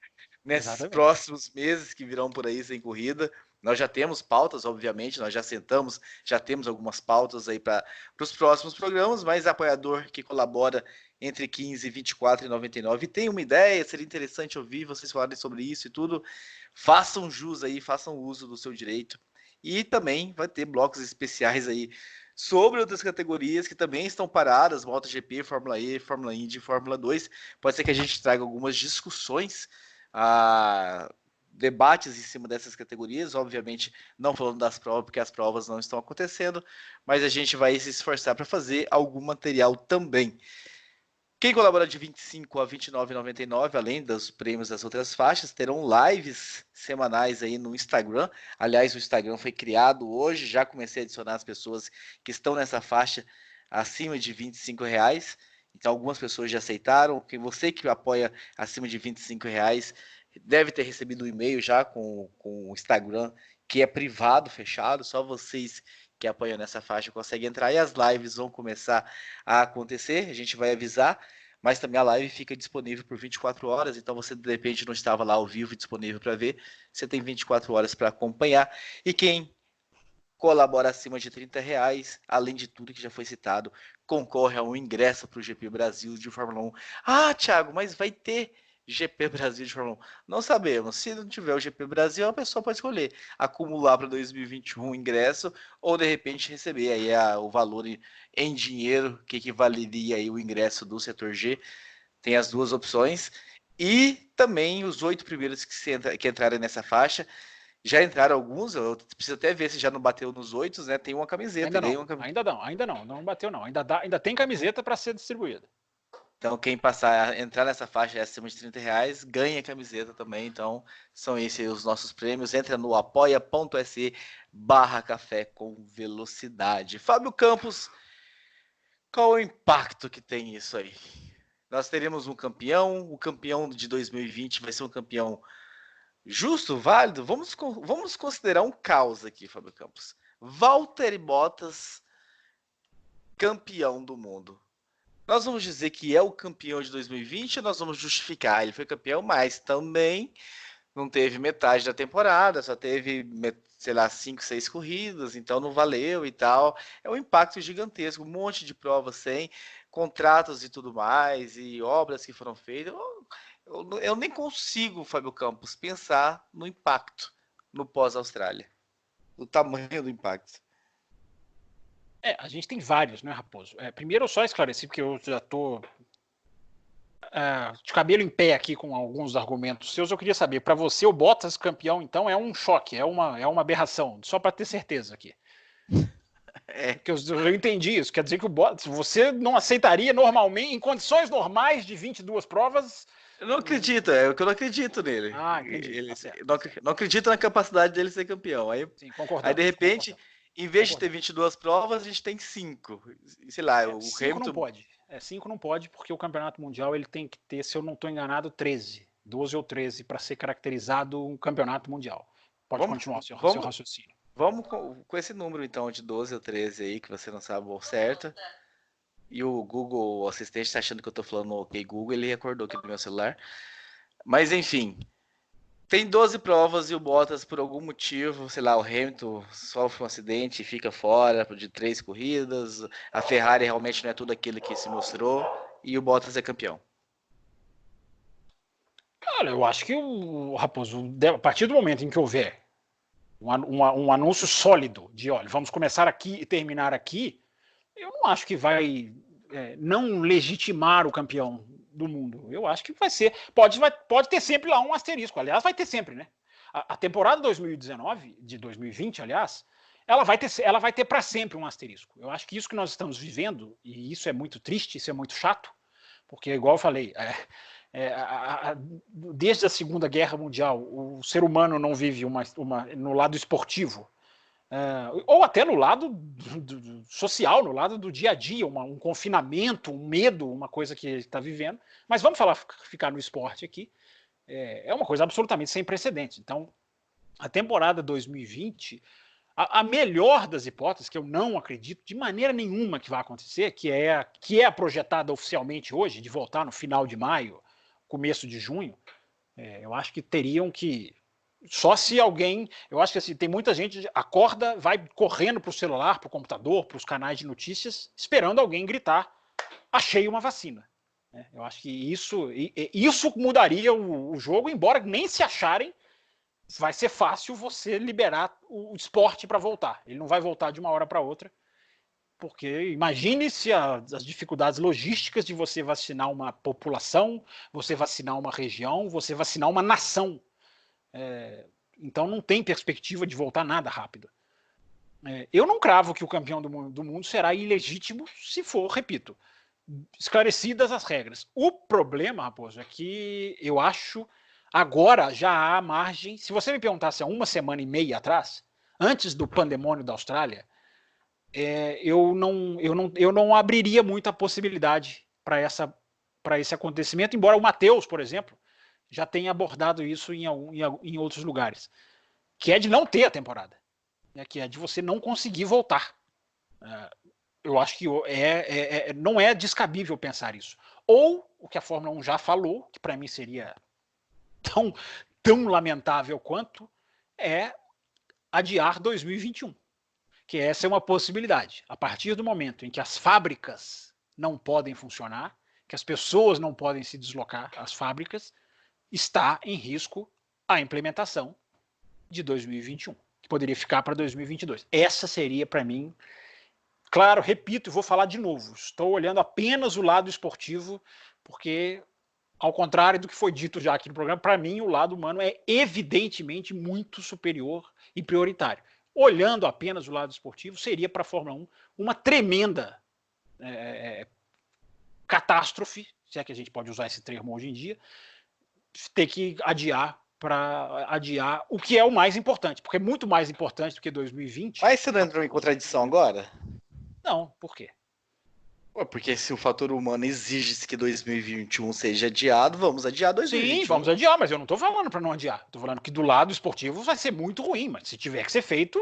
nesses próximos meses que virão por aí sem corrida. Nós já temos pautas, obviamente, nós já sentamos, já temos algumas pautas aí para os próximos programas, mas apoiador que colabora entre 15 e R$ 24,99 tem uma ideia, seria interessante ouvir vocês falarem sobre isso e tudo, façam jus aí, façam uso do seu direito. E também vai ter blocos especiais aí sobre outras categorias que também estão paradas, MotoGP, Fórmula E, Fórmula Indy, Fórmula 2. Pode ser que a gente traga algumas discussões, debates em cima dessas categorias, obviamente não falando das provas, porque as provas não estão acontecendo, mas a gente vai se esforçar para fazer algum material também. Quem colabora de 25 a R$ 29,99, além dos prêmios das outras faixas, terão lives semanais aí no Instagram. Aliás, o Instagram foi criado hoje, já comecei a adicionar as pessoas que estão nessa faixa acima de R$ 25. Então, algumas pessoas já aceitaram. Você que apoia acima de R$ 25 deve ter recebido um e-mail já com o Instagram, que é privado, fechado, só vocês que apoiam nessa faixa conseguem entrar, e as lives vão começar a acontecer, a gente vai avisar, mas também a live fica disponível por 24 horas, então você de repente não estava lá ao vivo disponível para ver, você tem 24 horas para acompanhar, e quem colabora acima de R$ 30, além de tudo que já foi citado, concorre a um ingresso para o GP Brasil de Fórmula 1. Ah, Thiago, mas vai ter GP Brasil de Fórmula 1. Não sabemos. Se não tiver o GP Brasil, a pessoa pode escolher acumular para 2021 ingresso ou de repente receber aí o valor em dinheiro que equivaleria aí o ingresso do setor G. Tem as duas opções. E também os 8 primeiros que entrarem nessa faixa. Já entraram alguns, eu preciso até ver se já não bateu nos 8, né? Tem uma camiseta. Ainda não bateu não. Ainda tem camiseta para ser distribuída. Então, quem entrar nessa faixa acima de R$ 30, ganha camiseta também. Então, são esses os nossos prêmios. Entra no apoia.se/café com velocidade. Fábio Campos, qual é o impacto que tem isso aí? Nós teremos um campeão, o campeão de 2020 vai ser um campeão justo, válido? Vamos considerar um caos aqui, Fábio Campos. Valtteri Bottas, campeão do mundo. Nós vamos dizer que é o campeão de 2020 ou nós vamos justificar? Ele foi campeão, mas também não teve metade da temporada, só teve, sei lá, 5, 6 corridas, então não valeu e tal. É um impacto gigantesco, um monte de provas sem, contratos e tudo mais, e obras que foram feitas. Eu nem consigo, Fábio Campos, pensar no impacto no pós-Austrália. O tamanho do impacto. A gente tem vários, né, Raposo? Primeiro, eu só esclareci, porque eu já estou de cabelo em pé aqui com alguns argumentos seus. Eu queria saber, para você, o Bottas campeão, então, é um choque, é uma aberração, só para ter certeza aqui. Porque eu entendi isso. Quer dizer que o Bottas, você não aceitaria normalmente, em condições normais de 22 provas... Eu não acredito, é o que eu não acredito nele. Entendi. Não acredito na capacidade dele ser campeão. Aí, sim, aí de repente... Em vez de ter 22 provas, a gente tem 5. Sei lá, o 5 Hamilton... não pode. 5 não pode, porque o campeonato mundial ele tem que ter, se eu não estou enganado, 13. 12 ou 13 para ser caracterizado um campeonato mundial. Pode continuar seu raciocínio. Vamos com esse número, então, de 12 ou 13 aí, que você não sabe o certo. E o Google, o assistente, está achando que eu estou falando ok Google, ele acordou aqui no meu celular. Mas, enfim... Tem 12 provas e o Bottas, por algum motivo, sei lá, o Hamilton sofre um acidente e fica fora de 3 corridas. A Ferrari realmente não é tudo aquilo que se mostrou e o Bottas é campeão. Cara, eu acho que o Raposo, a partir do momento em que houver um anúncio sólido de, olha, vamos começar aqui e terminar aqui, eu não acho que vai não legitimar o campeão do mundo. Eu acho que vai ser. Pode ter sempre lá um asterisco. Aliás, vai ter sempre, né? A temporada 2019, de 2020, aliás, ela vai ter para sempre um asterisco. Eu acho que isso que nós estamos vivendo, e isso é muito triste, isso é muito chato, porque, igual eu falei, desde a Segunda Guerra Mundial, o ser humano não vive no lado esportivo, ou até no lado social, no lado do dia a dia, um confinamento, um medo, uma coisa que ele está vivendo. Mas vamos ficar no esporte aqui. É uma coisa absolutamente sem precedentes. Então, a temporada 2020, a melhor das hipóteses, que eu não acredito de maneira nenhuma que vai acontecer, que é a projetada oficialmente hoje, de voltar no final de maio, começo de junho, eu acho que teriam que... Só se alguém... Eu acho que assim, tem muita gente acorda, vai correndo para o celular, para o computador, para os canais de notícias, esperando alguém gritar: achei uma vacina. Eu acho que isso mudaria o jogo, embora nem se acharem, vai ser fácil você liberar o esporte para voltar. Ele não vai voltar de uma hora para outra, porque imagine se as dificuldades logísticas de você vacinar uma população, você vacinar uma região, você vacinar uma nação. Então não tem perspectiva de voltar nada rápido. Eu não cravo que o campeão do mundo será ilegítimo se for, repito, esclarecidas as regras. O problema, Raposo, é que eu acho agora já há margem. Se você me perguntasse há uma semana e meia atrás, antes do pandemônio da Austrália, eu não abriria muita possibilidade para esse acontecimento, embora o Matheus, por exemplo, já tenha abordado isso em outros lugares, que é de não ter a temporada, que é de você não conseguir voltar. Eu acho que não é descabível pensar isso. Ou o que a Fórmula 1 já falou, que para mim seria tão lamentável quanto, é adiar 2021. Que essa é uma possibilidade. A partir do momento em que as fábricas não podem funcionar, que as pessoas não podem se deslocar às fábricas, está em risco a implementação de 2021, que poderia ficar para 2022. Essa seria, para mim... Claro, repito e vou falar de novo, estou olhando apenas o lado esportivo, porque, ao contrário do que foi dito já aqui no programa, para mim o lado humano é evidentemente muito superior e prioritário. Olhando apenas o lado esportivo, seria para a Fórmula 1 uma tremenda catástrofe, se é que a gente pode usar esse termo hoje em dia, ter que adiar o que é o mais importante, porque é muito mais importante do que 2020. Mas você não entrou em contradição agora? Não, por quê? Porque se o fator humano exige que 2021 seja adiado, vamos adiar 2021. Sim, vamos adiar, mas eu não estou falando para não adiar. Estou falando que do lado esportivo vai ser muito ruim, mas se tiver que ser feito,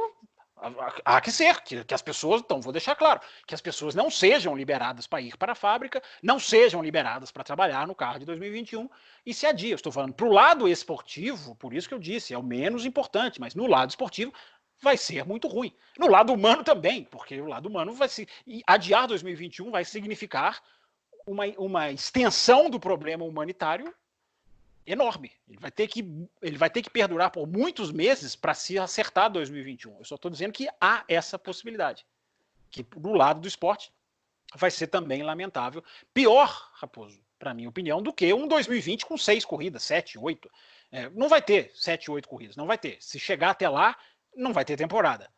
há que ser. Que as pessoas, então, vou deixar claro, que as pessoas não sejam liberadas para ir para a fábrica, não sejam liberadas para trabalhar no carro de 2021 e se adia. Eu estou falando para o lado esportivo, por isso que eu disse, é o menos importante, mas no lado esportivo vai ser muito ruim. No lado humano também, porque o lado humano vai se... E adiar 2021 vai significar uma extensão do problema humanitário enorme. Ele vai ter que perdurar por muitos meses para se acertar 2021. Eu só estou dizendo que há essa possibilidade. Que do lado do esporte vai ser também lamentável. Pior, Raposo, para minha opinião, do que um 2020 com 6 corridas, 7, 8. Não vai ter 7, 8 corridas, não vai ter. Se chegar até lá, não vai ter temporada.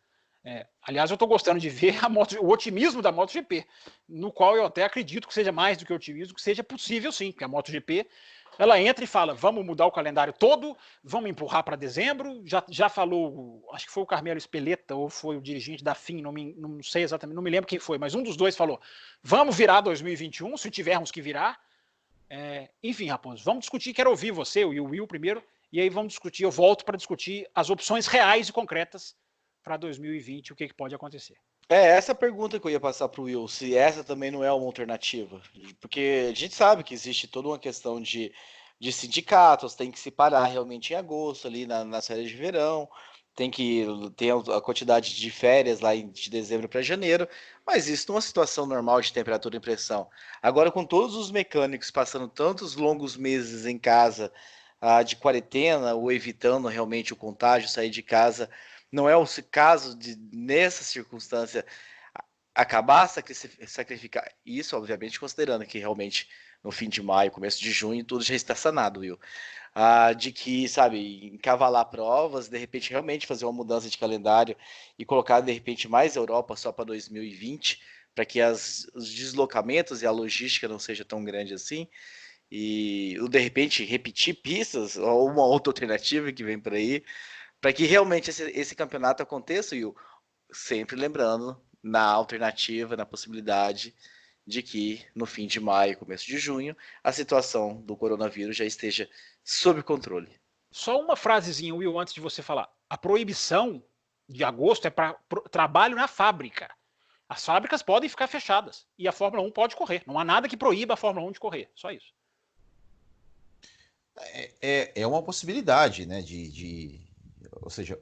Aliás, eu estou gostando de ver o otimismo da MotoGP, no qual eu até acredito que seja mais do que otimismo, que seja possível sim, porque a MotoGP ela entra e fala, vamos mudar o calendário todo, vamos empurrar para dezembro, já falou, acho que foi o Carmelo Espeleta ou foi o dirigente da FIM, não sei exatamente, não me lembro quem foi, mas um dos dois falou, vamos virar 2021, se tivermos que virar. Enfim, Raposo, vamos discutir, quero ouvir você e o Will primeiro, e aí vamos discutir, eu volto para discutir as opções reais e concretas para 2020, o que pode acontecer. Essa pergunta que eu ia passar para o Will, se essa também não é uma alternativa. Porque a gente sabe que existe toda uma questão de sindicatos, tem que se parar realmente em agosto, ali nas férias de verão, tem que ter a quantidade de férias lá de dezembro para janeiro, mas isso numa situação normal de temperatura e pressão. Agora, com todos os mecânicos passando tantos longos meses em casa, de quarentena, ou evitando realmente o contágio, sair de casa, não é o caso de, nessa circunstância, acabar sacrificar isso, obviamente, considerando que realmente no fim de maio, começo de junho, tudo já está sanado, Will. De que, sabe, encavalar provas, de repente realmente fazer uma mudança de calendário e colocar, de repente, mais Europa só para 2020, para que os deslocamentos e a logística não seja tão grande assim. E, de repente, repetir pistas ou uma outra alternativa que vem por aí, para que realmente esse campeonato aconteça, Will. Sempre lembrando, na alternativa, na possibilidade de que no fim de maio, começo de junho, a situação do coronavírus já esteja sob controle. Só uma frasezinha, Will, antes de você falar. A proibição de agosto é para trabalho na fábrica. As fábricas podem ficar fechadas e a Fórmula 1 pode correr. Não há nada que proíba a Fórmula 1 de correr, só isso. É uma possibilidade, né? Ou seja,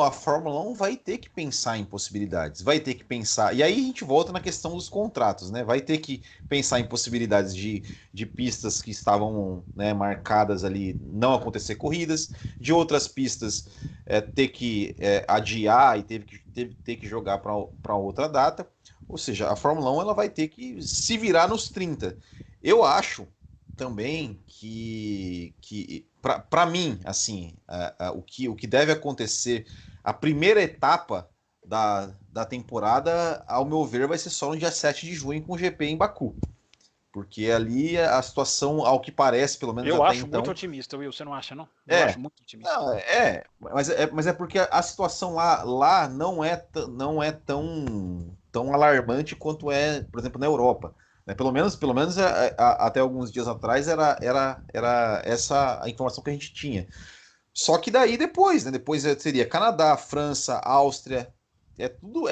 a Fórmula 1 vai ter que pensar em possibilidades, vai ter que pensar. E aí a gente volta na questão dos contratos, né? Vai ter que pensar em possibilidades de pistas que estavam, né, marcadas ali não acontecer corridas, de outras pistas ter que adiar e ter que jogar para outra data. Ou seja, a Fórmula 1 ela vai ter que se virar nos 30. Eu acho também que para mim, assim, o que deve acontecer, a primeira etapa da temporada, ao meu ver, vai ser só no dia 7 de junho com o GP em Baku. Porque ali a situação, ao que parece, pelo menos eu até acho então... muito otimista, Will, você não acha, não? Eu acho muito otimista. Não, mas é porque a situação lá não é tão alarmante quanto é, por exemplo, na Europa. Né? Pelo menos até alguns dias atrás era essa a informação que a gente tinha. Só que daí depois, né? Depois seria Canadá, França, Áustria, tudo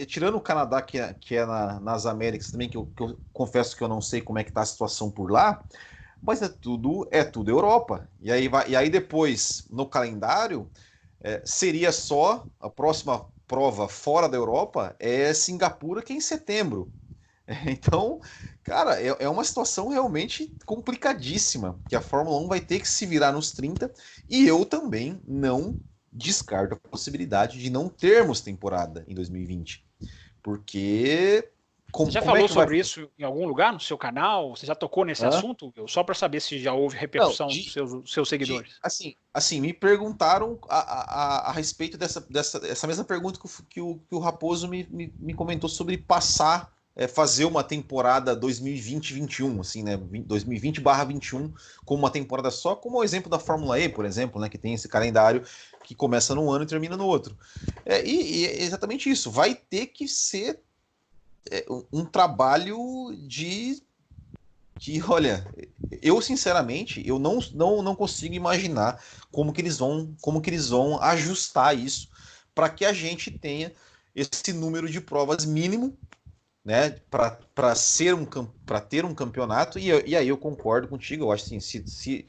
tirando o Canadá que é nas Américas também, que eu confesso que eu não sei como é que tá a situação por lá, mas é tudo Europa. E aí depois no calendário seria só a próxima prova fora da Europa é Singapura, que é em setembro. Então, cara, é uma situação realmente complicadíssima, que a Fórmula 1 vai ter que se virar nos 30, e eu também não descarto a possibilidade de não termos temporada em 2020. Porque... Você já falou sobre isso em algum lugar no seu canal? Você já tocou nesse assunto? Só para saber se já houve repercussão dos seus seguidores. Assim, me perguntaram a respeito dessa mesma pergunta que o Raposo me comentou sobre fazer uma temporada 2020-21, assim, né? 2020/21 como uma temporada só, como o exemplo da Fórmula E, por exemplo, né? Que tem esse calendário que começa num ano e termina no outro. E é exatamente isso. Vai ter que ser um trabalho olha, eu sinceramente, eu não consigo imaginar como que eles vão ajustar isso para que a gente tenha esse número de provas mínimo, né, para ter um campeonato. E aí eu concordo contigo. Eu acho assim, se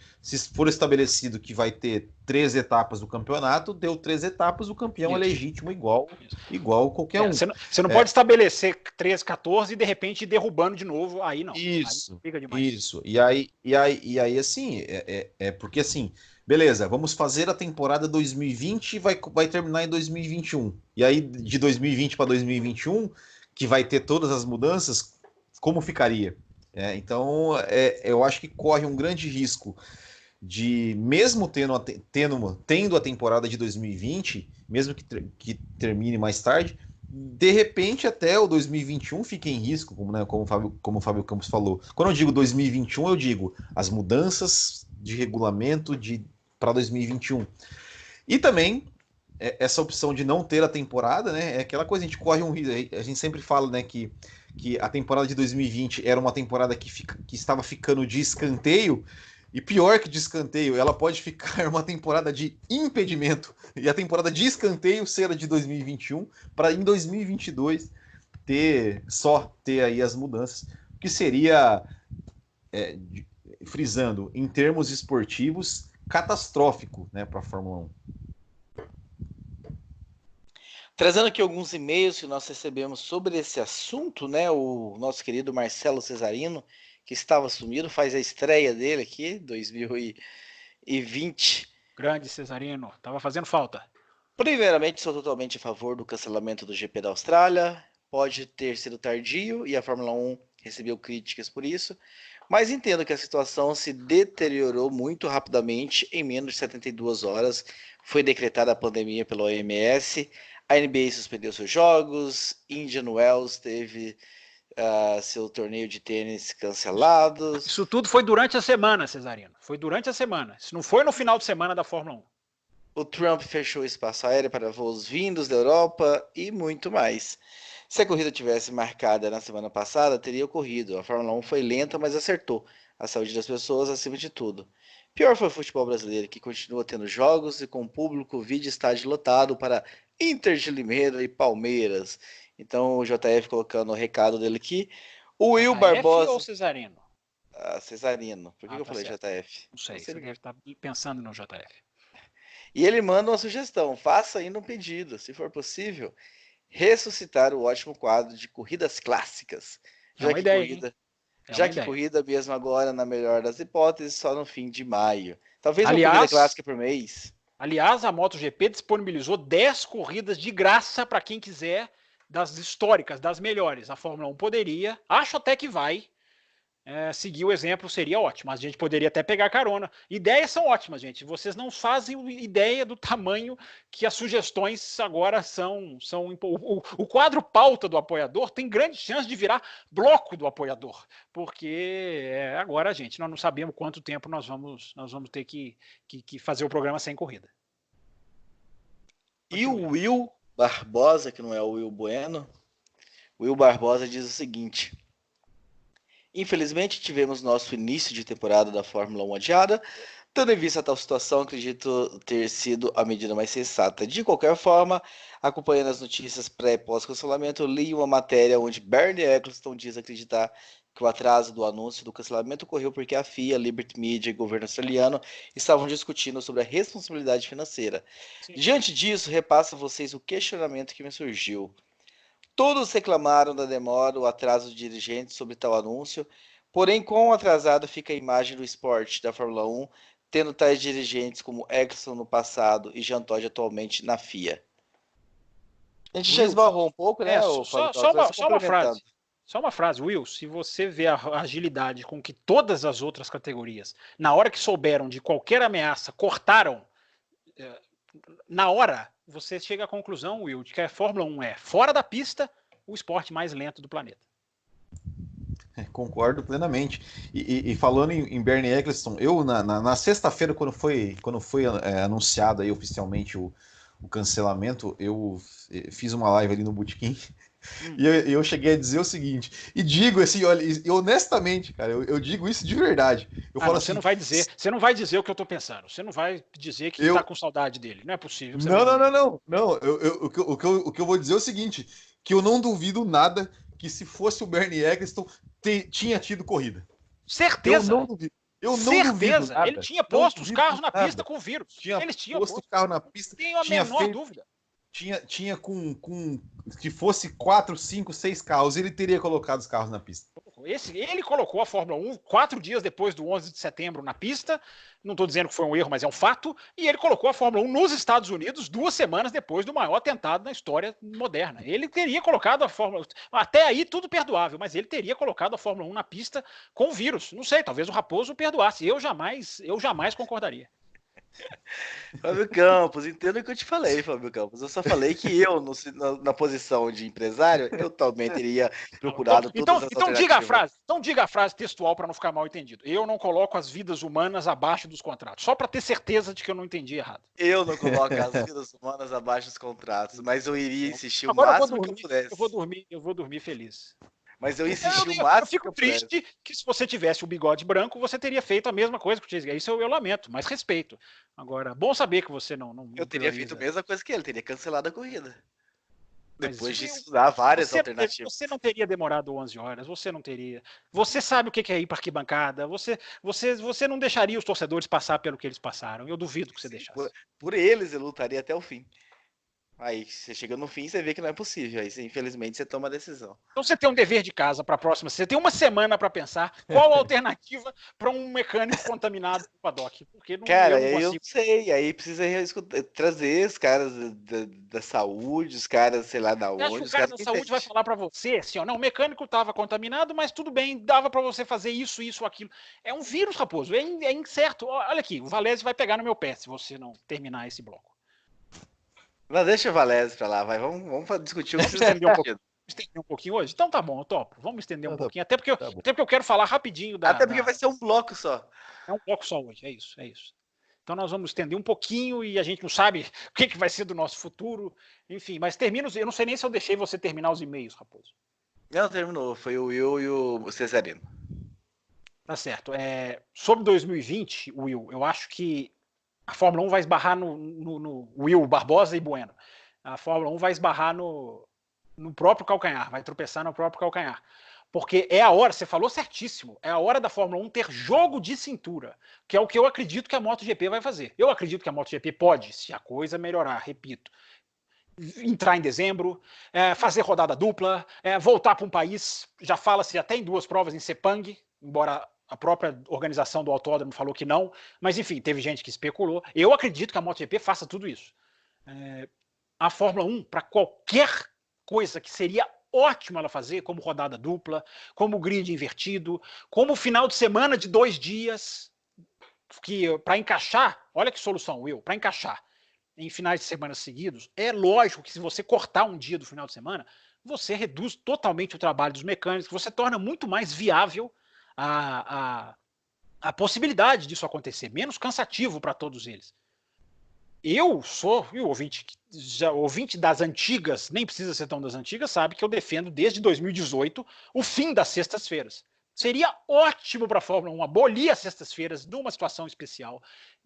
for estabelecido que vai ter 3 etapas do campeonato, deu 3 etapas, o campeão é legítimo igual qualquer um. Você não pode estabelecer 13, 14 e de repente ir derrubando de novo, aí não. Isso, aí fica demais. isso. E aí assim, porque assim, beleza, vamos fazer a temporada 2020 e vai terminar em 2021. E aí de 2020 para 2021, que vai ter todas as mudanças, como ficaria? Então, eu acho que corre um grande risco de, mesmo tendo a temporada de 2020, mesmo que termine mais tarde, de repente até o 2021 fica em risco, como o Fábio Campos falou. Quando eu digo 2021, eu digo as mudanças de regulamento para 2021. E também essa opção de não ter a temporada, né? É aquela coisa, a gente corre um risco. A gente sempre fala, né, que a temporada de 2020 era uma temporada que estava ficando de escanteio, e pior que de escanteio, ela pode ficar uma temporada de impedimento, e a temporada de escanteio ser a de 2021, para em 2022 ter aí as mudanças, que seria, frisando, em termos esportivos, catastrófico, né, para a Fórmula 1. Trazendo aqui alguns e-mails que nós recebemos sobre esse assunto, né? O nosso querido Marcelo Cesarino, que estava sumido, faz a estreia dele aqui, 2020. Grande Cesarino, estava fazendo falta. Primeiramente, sou totalmente a favor do cancelamento do GP da Austrália. pode ter sido tardio e a Fórmula 1 recebeu críticas por isso, mas entendo que a situação se deteriorou muito rapidamente em menos de 72 horas. Foi decretada a pandemia pela OMS, a NBA suspendeu seus jogos, Indian Wells teve seu torneio de tênis cancelado. Isso tudo foi durante a semana, Cesarino. Foi durante a semana. Isso não foi no final de semana da Fórmula 1. O Trump fechou o espaço aéreo para voos vindos da Europa e muito mais. Se a corrida tivesse marcada na semana passada, teria ocorrido. A Fórmula 1 foi lenta, mas acertou. A saúde das pessoas acima de tudo. Pior foi o futebol brasileiro, que continua tendo jogos e com público, vídeo estádio lotado para Inter de Limeira e Palmeiras. Então o JF colocando o recado dele aqui. O Will Barbosa. ou Cesarino? Cesarino. Por que eu tá falei certo. JF? Não sei, você deve estar pensando no JF. E ele manda uma sugestão. Faça ainda um pedido, se for possível, ressuscitar o ótimo quadro de corridas clássicas. Já que ideia, corrida mesmo agora, na melhor das hipóteses, só no fim de maio. Talvez uma corrida clássica por mês. Aliás, a MotoGP disponibilizou 10 corridas de graça para quem quiser, das históricas, das melhores. A Fórmula 1 poderia, acho até que vai, seguir o exemplo, seria ótimo. A gente poderia até pegar carona. Ideias são ótimas, gente. Vocês não fazem ideia do tamanho que as sugestões agora são. O quadro pauta do apoiador tem grande chance de virar bloco do apoiador. Porque agora, gente, nós não sabemos quanto tempo nós vamos ter que fazer o programa sem corrida. E o Will Barbosa, que não é o Will Bueno, Will Barbosa diz o seguinte: infelizmente tivemos nosso início de temporada da Fórmula 1 adiada. Tendo em vista a tal situação, acredito ter sido a medida mais sensata. De qualquer forma, acompanhando as notícias pré e pós-cancelamento, eu li uma matéria onde Bernie Eccleston diz acreditar que o atraso do anúncio do cancelamento ocorreu porque a FIA, Liberty Media e o governo australiano estavam discutindo sobre a responsabilidade financeira. Sim. Diante disso, repasso a vocês o questionamento que me surgiu. Todos reclamaram da demora ou atraso de dirigentes sobre tal anúncio, porém, quão atrasado fica a imagem do esporte da Fórmula 1, tendo tais dirigentes como Eccleston no passado e Jean Todt atualmente na FIA. A gente já esbarrou um pouco, né? Só uma frase, Will. Se você vê a agilidade com que todas as outras categorias, na hora que souberam de qualquer ameaça, cortaram, na hora, você chega à conclusão, Will, de que a Fórmula 1 é, fora da pista, o esporte mais lento do planeta. Concordo plenamente. E falando em Bernie Eccleston, eu na sexta-feira, quando foi anunciado aí oficialmente o cancelamento, eu fiz uma live ali no Botequim e eu cheguei a dizer o seguinte, e digo assim, olha, e honestamente, cara, eu digo isso de verdade. Eu falo assim, você não vai dizer o que eu tô pensando, você não vai dizer que tá com saudade dele, não é possível. Não. O que eu vou dizer é o seguinte, que eu não duvido nada que se fosse o Bernie Eccleston, tinha tido corrida. Certeza. Eu não duvido nada. Ele tinha posto os carros na pista com vírus. Eles tinham posto o carro na pista. Tenho a menor dúvida. Tinha com que fosse 4, 5, 6 carros, ele teria colocado os carros na pista. Ele colocou a Fórmula 1 4 dias depois do 11 de setembro na pista, não estou dizendo que foi um erro, mas é um fato, e ele colocou a Fórmula 1 nos Estados Unidos 2 semanas depois do maior atentado na história moderna. Ele teria colocado a Fórmula 1, até aí tudo perdoável, mas ele teria colocado a Fórmula 1 na pista com vírus. Não sei, talvez o Raposo perdoasse, eu jamais concordaria. Fábio Campos, entenda o que eu te falei, Fábio Campos. Eu só falei que eu, na posição de empresário, eu também teria procurado todas as alternativas. Então diga a frase textual para não ficar mal entendido. Eu não coloco as vidas humanas abaixo dos contratos. Só para ter certeza de que eu não entendi errado. Eu não coloco as vidas humanas abaixo dos contratos, mas eu iria insistir o máximo que eu pudesse. Eu vou dormir feliz. Mas eu insisti o máximo. Eu fico triste que se você tivesse o bigode branco, você teria feito a mesma coisa que o Chase. Isso eu lamento, mas respeito. Agora, bom saber que você não eu teria feito a mesma coisa que ele, teria cancelado a corrida. Depois de estudar várias alternativas. Você não teria demorado 11 horas, você não teria. Você sabe o que é ir para arquibancada, você não deixaria os torcedores passar pelo que eles passaram. Eu duvido que você deixasse. Por eles eu lutaria até o fim. Aí você chega no fim e você vê que não é possível. Aí, infelizmente, você toma a decisão. Então você tem um dever de casa para a próxima. Você tem uma semana para pensar qual a alternativa para um mecânico contaminado no paddock. Porque Cara, eu não aí eu consigo. sei. Aí precisa trazer os caras da saúde, os caras, sei lá, da Eu acho que onde, o os cara caras da que saúde vai entendem. falar para você assim, ó, não, o mecânico estava contaminado, mas tudo bem, dava para você fazer isso, isso, aquilo. É um vírus, Raposo, é incerto. Olha aqui, o Valese vai pegar no meu pé se você não terminar esse bloco. Não, deixa o Valese pra lá, vai. Vamos discutir o que Vamos precisa ser estender um pouquinho. discutido. Estender um pouquinho hoje? Então tá bom, eu topo. Vamos estender um Tá, pouquinho. Até tá bom. porque eu quero falar rapidinho Até porque vai ser um bloco só. É um bloco só hoje, é isso, é isso. Então nós vamos estender um pouquinho e a gente não sabe o que vai ser do nosso futuro. Enfim, mas termina. Eu não sei nem se eu deixei você terminar os e-mails, Raposo. Não, terminou. Foi o Will e o Cesarino. Tá certo. Sobre 2020, Will, eu acho que a Fórmula 1 vai esbarrar no Will, Barbosa e Bueno. A Fórmula 1 vai esbarrar no próprio calcanhar, vai tropeçar no próprio calcanhar. Porque é a hora, você falou certíssimo, é a hora da Fórmula 1 ter jogo de cintura, que é o que eu acredito que a MotoGP vai fazer. Eu acredito que a MotoGP pode, se a coisa melhorar, repito, entrar em dezembro, fazer rodada dupla, voltar para um país, já fala-se até em 2 provas em Sepang, embora a própria organização do autódromo falou que não, mas enfim, teve gente que especulou. Eu acredito que a MotoGP faça tudo isso. A Fórmula 1, para qualquer coisa que seria ótimo ela fazer, como rodada dupla, como grid invertido, como final de semana de 2 dias, que para encaixar, olha que solução, Will, para encaixar em finais de semana seguidos, é lógico que se você cortar um dia do final de semana, você reduz totalmente o trabalho dos mecânicos, você torna muito mais viável a possibilidade disso acontecer, menos cansativo para todos eles. Eu sou, e o ouvinte das antigas, nem precisa ser tão das antigas, sabe que eu defendo desde 2018 o fim das sextas-feiras. Seria ótimo para a Fórmula 1 abolir as sextas-feiras numa situação especial.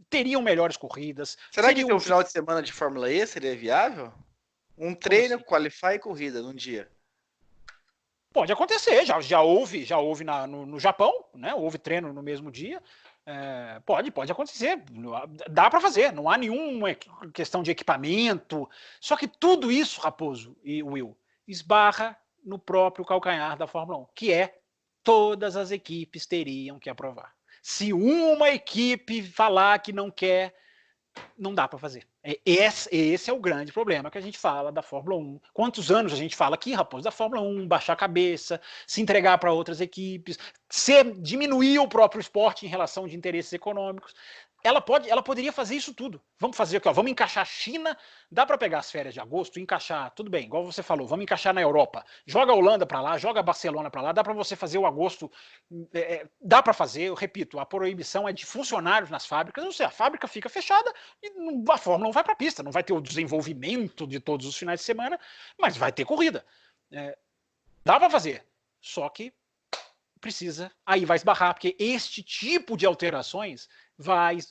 Teriam melhores corridas. Será que ter um final de semana de Fórmula E seria viável? Um treino, assim? qualify e corrida num dia. Pode acontecer, já houve no Japão, né? Houve treino no mesmo dia. Pode acontecer, dá para fazer, não há nenhuma questão de equipamento. Só que tudo isso, Raposo e Will, esbarra no próprio calcanhar da Fórmula 1, que é todas as equipes teriam que aprovar. Se uma equipe falar que não quer, não dá para fazer. Esse é o grande problema que a gente fala da Fórmula 1. Quantos anos a gente fala aqui, Raposo, da Fórmula 1, baixar a cabeça, se entregar para outras equipes, diminuir o próprio esporte em relação de interesses econômicos. Ela poderia fazer isso tudo. Vamos fazer aqui, ó, vamos encaixar a China, dá para pegar as férias de agosto e encaixar, tudo bem, igual você falou, vamos encaixar na Europa. Joga a Holanda para lá, joga a Barcelona para lá, dá para você fazer o agosto, dá para fazer, eu repito, a proibição é de funcionários nas fábricas, ou seja, a fábrica fica fechada e a Fórmula não vai para a pista, não vai ter o desenvolvimento de todos os finais de semana, mas vai ter corrida. Dá para fazer, só que precisa, aí vai esbarrar, porque este tipo de alterações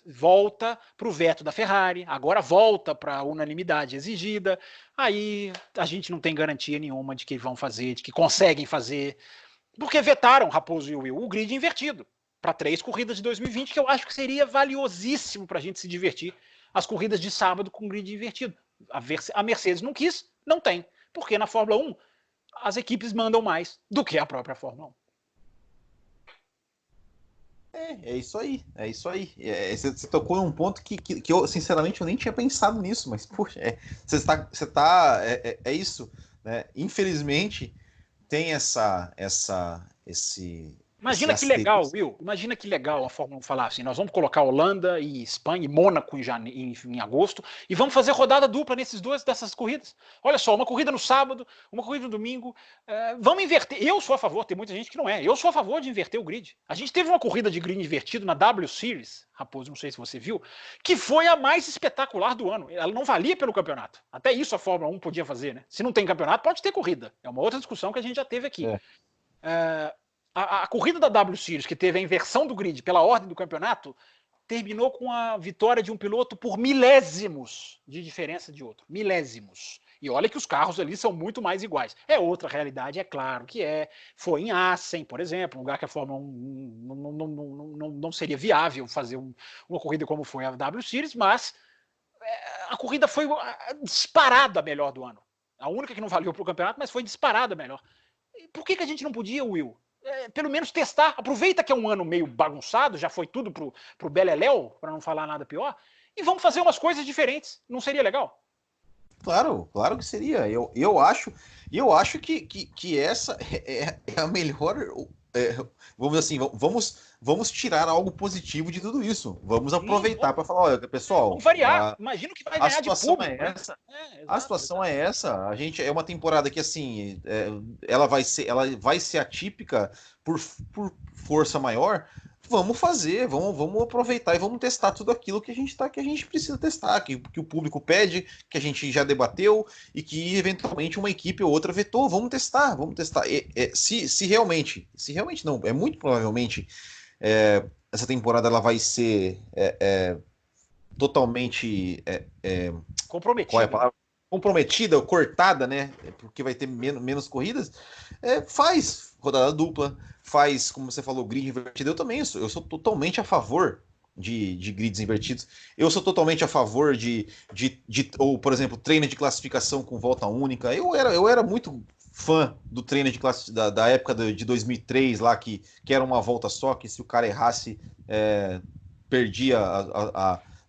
volta para o veto da Ferrari, agora volta para a unanimidade exigida, aí a gente não tem garantia nenhuma de que vão fazer, de que conseguem fazer, porque vetaram, Raposo e Will, o grid invertido para 3 corridas de 2020, que eu acho que seria valiosíssimo para a gente se divertir, as corridas de sábado com grid invertido. A Mercedes não quis, não tem, porque na Fórmula 1 as equipes mandam mais do que a própria Fórmula 1. É isso aí, é isso aí. Você tocou num ponto que eu, sinceramente, eu nem tinha pensado nisso, mas, puxa, é isso, né? Infelizmente, tem esse Imagina que legal, Will. Imagina que legal a Fórmula 1 falar assim: nós vamos colocar Holanda e Espanha e Mônaco em agosto e vamos fazer rodada dupla dessas corridas. Olha só, uma corrida no sábado, uma corrida no domingo. Vamos inverter. Eu sou a favor, tem muita gente que não é. Eu sou a favor de inverter o grid. A gente teve uma corrida de grid invertido na W Series, Raposo, não sei se você viu, que foi a mais espetacular do ano. Ela não valia pelo campeonato. Até isso a Fórmula 1 podia fazer, né? Se não tem campeonato, pode ter corrida. É uma outra discussão que a gente já teve aqui. A corrida da W Series, que teve a inversão do grid pela ordem do campeonato, terminou com a vitória de um piloto por milésimos de diferença de outro. Milésimos. E olha que os carros ali são muito mais iguais. É outra realidade, é claro que é. Foi em Assen, por exemplo, um lugar que a Fórmula 1 não seria viável fazer uma corrida como foi a W Series, mas a corrida foi disparada a melhor do ano. A única que não valeu para o campeonato, mas foi disparada a melhor. E por que a gente não podia, Will? Pelo menos testar. Aproveita que é um ano meio bagunçado, já foi tudo pro Beleléu, para não falar nada pior, e vamos fazer umas coisas diferentes. Não seria legal? Claro que seria. Eu acho que essa é a melhor. Vamos assim, vamos tirar algo positivo de tudo isso. Vamos aproveitar para falar, olha, pessoal. Vamos variar. Imagino que vai ganhar de público. A situação é essa. A gente é uma temporada que assim, ela vai ser atípica por força maior. Vamos fazer, vamos aproveitar e vamos testar tudo aquilo que a gente precisa testar, que o público pede, que a gente já debateu e que eventualmente uma equipe ou outra vetou. Vamos testar. Se realmente não, é muito provavelmente essa temporada ela vai ser totalmente comprometida. Qual é a palavra? Comprometida ou cortada, né? Porque vai ter menos corridas. Faz rodada dupla, faz, como você falou, grid invertido. Eu sou totalmente a favor de grids invertidos. Eu sou totalmente a favor ou, por exemplo, treino de classificação com volta única. Eu era muito fã do treino de classe da época de 2003 lá, que era uma volta só, que se o cara errasse, perdia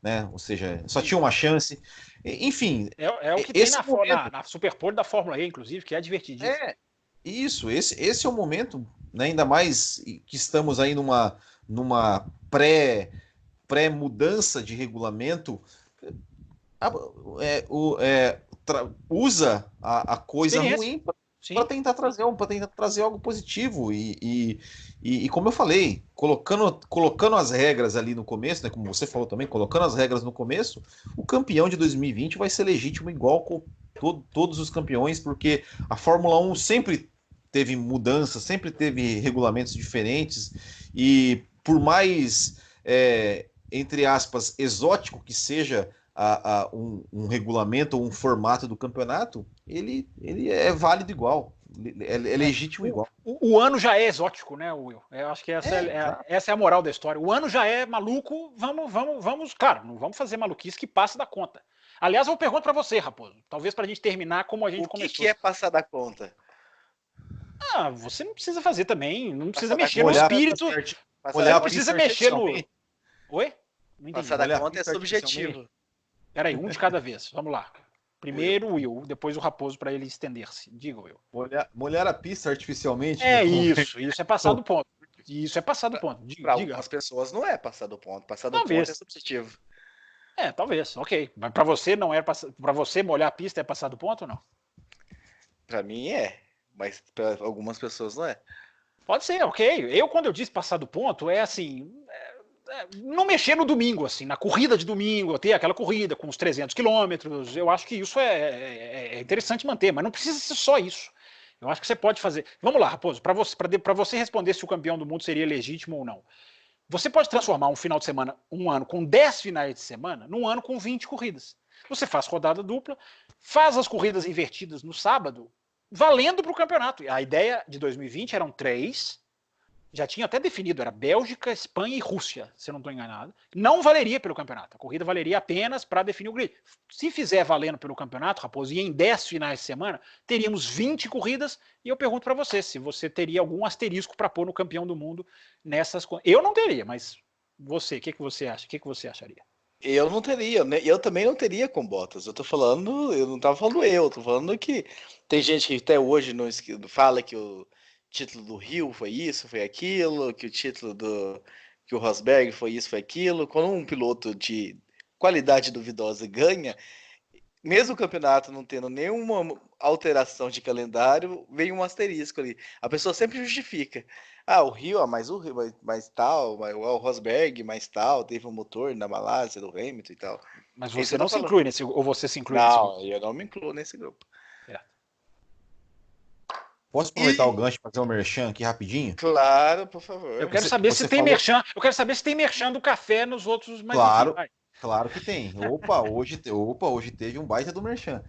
né? Ou seja, só tinha uma chance. Enfim. É o que tem na Superpole da Fórmula E, inclusive, que é divertidíssimo. Isso, esse é o momento, né, ainda mais que estamos aí numa pré-mudança de regulamento, usa a coisa ruim para tentar trazer algo positivo e como eu falei, colocando as regras ali no começo, né, como você falou também, colocando as regras no começo, o campeão de 2020 vai ser legítimo igual com todos os campeões, porque a Fórmula 1 sempre teve mudanças, sempre teve regulamentos diferentes, e por mais, entre aspas, exótico que seja um regulamento ou um formato do campeonato, ele é válido igual, é legítimo igual. O ano já é exótico, né, Will? Eu acho que essa é a moral da história. O ano já é maluco, vamos, claro, não vamos fazer maluquice que passa da conta. Aliás, eu pergunto para você, Raposo, talvez para a gente terminar como a gente começou. O que é passar da conta? Você não precisa fazer também, não precisa mexer no espírito, não precisa mexer no... Oi? Não entendi. Passar da conta é subjetivo. Peraí, um de cada vez, vamos lá. Primeiro o Will, depois o Raposo para ele estender-se. Diga, Will. Molhar a pista artificialmente? Isso é passar do ponto. Isso é passar do ponto. Para algumas pessoas não é passar do ponto. Passar do ponto é subjetivo. Talvez, ok. Mas para você não é para você molhar a pista é passar do ponto ou não? Para mim mas para algumas pessoas não é. Pode ser, ok. Quando eu disse passar do ponto, é assim, não mexer no domingo, assim, na corrida de domingo, ter aquela corrida com os 300 quilômetros, eu acho que isso é interessante manter, mas não precisa ser só isso. Eu acho que você pode fazer. Vamos lá, Raposo, para você responder se o campeão do mundo seria legítimo ou não. Você pode transformar um final de semana, um ano com 10 finais de semana, num ano com 20 corridas. Você faz rodada dupla, faz as corridas invertidas no sábado, valendo para o campeonato. A ideia de 2020 eram 3, já tinha até definido, era Bélgica, Espanha e Rússia, se eu não estou enganado. Não valeria pelo campeonato, a corrida valeria apenas para definir o grid. Se fizer valendo pelo campeonato, Raposo, e em 10 finais de semana, teríamos 20 corridas, e eu pergunto para você, se você teria algum asterisco para pôr no campeão do mundo nessas... Eu não teria, mas você, o que você acha? O que você acharia? Eu não teria, né? Eu também não teria com Bottas. Eu não estava falando tô falando que tem gente que até hoje não fala que o título do Rio foi isso, foi aquilo, que o título que o Rosberg foi isso, foi aquilo. Quando um piloto de qualidade duvidosa ganha, mesmo o campeonato não tendo nenhuma alteração de calendário, vem um asterisco ali. A pessoa sempre justifica. O Rio, mas o Rio, mais tal, o Rosberg, mais tal, teve um motor na Malásia, do Hamilton e tal. Mas você não se inclui nesse, ou você se inclui nesse grupo? Não, eu não me incluo nesse grupo. Posso aproveitar o gancho para fazer um merchan aqui rapidinho? Claro, por favor. Eu quero saber se tem merchan. Eu quero saber se tem merchan do café nos outros. Claro que tem. Hoje teve um baita do merchan.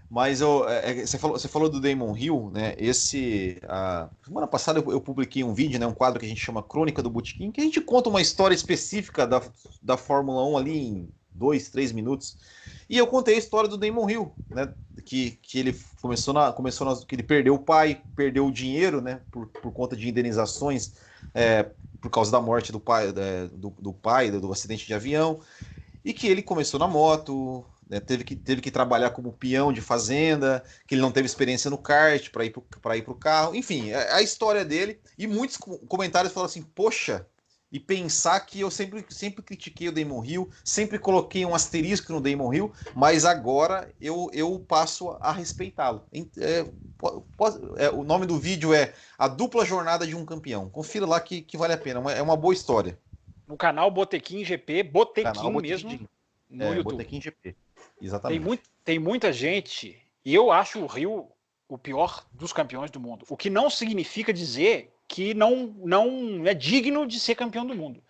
Mas você falou do Damon Hill, né? Semana passada eu publiquei um vídeo, né? Um quadro que a gente chama Crônica do Botequim, que a gente conta uma história específica da Fórmula 1 ali em 2, 3 minutos. E eu contei a história do Damon Hill, né? Que ele que ele perdeu o pai, perdeu o dinheiro, né? Por conta de indenizações, por causa da morte do pai, do acidente de avião, e que ele começou na moto, né, teve que trabalhar como peão de fazenda, que ele não teve experiência no kart para ir pro carro, enfim, a história dele. E muitos comentários falaram assim, poxa, e pensar que eu sempre critiquei o Damon Hill, sempre coloquei um asterisco no Damon Hill, mas agora eu passo a respeitá-lo. O nome do vídeo é A Dupla Jornada de um Campeão. Confira lá que vale a pena, é uma boa história. No canal Botequim GP, Botequim Canal mesmo, no YouTube. Botequim GP, exatamente. Tem muita gente, e eu acho o Rio o pior dos campeões do mundo, o que não significa dizer que não é digno de ser campeão do mundo.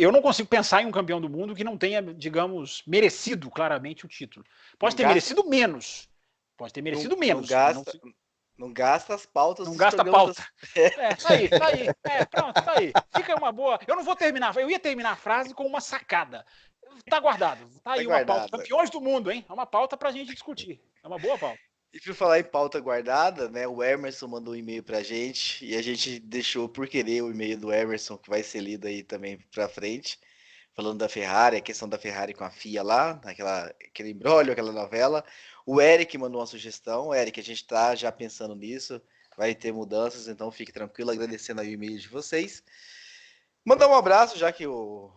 Eu não consigo pensar em um campeão do mundo que não tenha, digamos, merecido claramente o título. Pode ter merecido menos. Pode ter merecido menos. Não gasta as pautas. Não gasta a pauta. Tá aí. Pronto, tá aí. Fica uma boa. Eu não vou terminar. Eu ia terminar a frase com uma sacada. Tá guardado. Tá aí uma pauta. Campeões do mundo, hein? É uma pauta pra gente discutir. É uma boa pauta. E por falar em pauta guardada, né? O Emerson mandou um e-mail pra gente e a gente deixou por querer o e-mail do Emerson, que vai ser lido aí também pra frente, falando da Ferrari, a questão da Ferrari com a FIA lá, aquele imbróglio, aquela novela. O Eric mandou uma sugestão. Eric, a gente tá já pensando nisso, vai ter mudanças, então fique tranquilo, agradecendo aí o e-mail de vocês. Mandar um abraço, já que o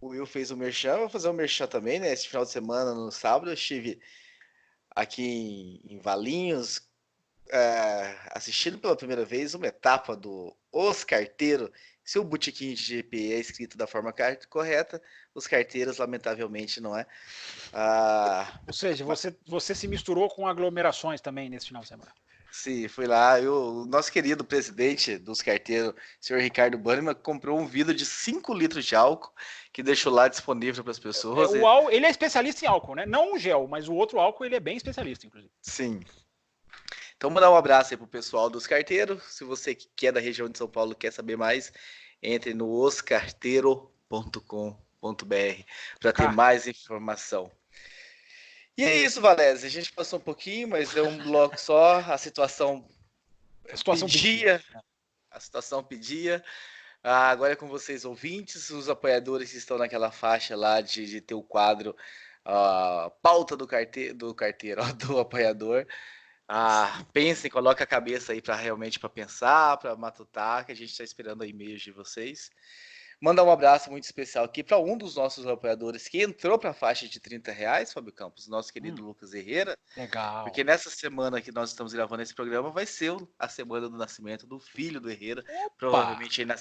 Will fez o merchan, vou fazer o merchan também, né? Esse final de semana, no sábado, eu estive aqui em Valinhos, assistindo pela primeira vez uma etapa do Os Carteiros. Se o botequim de GP é escrito da forma correta, os carteiros, lamentavelmente, não é. Ou seja, você se misturou com aglomerações também nesse final de semana. Sim, fui lá. O nosso querido presidente dos carteiros, senhor Ricardo Bannerman, comprou um vidro de 5 litros de álcool, que deixou lá disponível para as pessoas. Ele é especialista em álcool, né? Não o gel, mas o outro álcool ele é bem especialista, inclusive. Sim. Então, mandar um abraço aí pro pessoal dos carteiros. Se você que é da região de São Paulo quer saber mais, entre no oscarteiro.com.br para ter mais informação. E é isso, Valézia. A gente passou um pouquinho, mas é um bloco só. A situação pedia. A situação pedia. Agora é com vocês, ouvintes, os apoiadores que estão naquela faixa lá de ter o quadro pauta do apoiador. Pensem, coloque a cabeça aí para pensar, para matutar, que a gente está esperando e-mails de vocês. Mandar um abraço muito especial aqui para um dos nossos apoiadores que entrou para a faixa de R$30, Fábio Campos, nosso querido Lucas Herrera. Legal. Porque nessa semana que nós estamos gravando esse programa vai ser a semana do nascimento do filho do Herrera. Opa, provavelmente aí na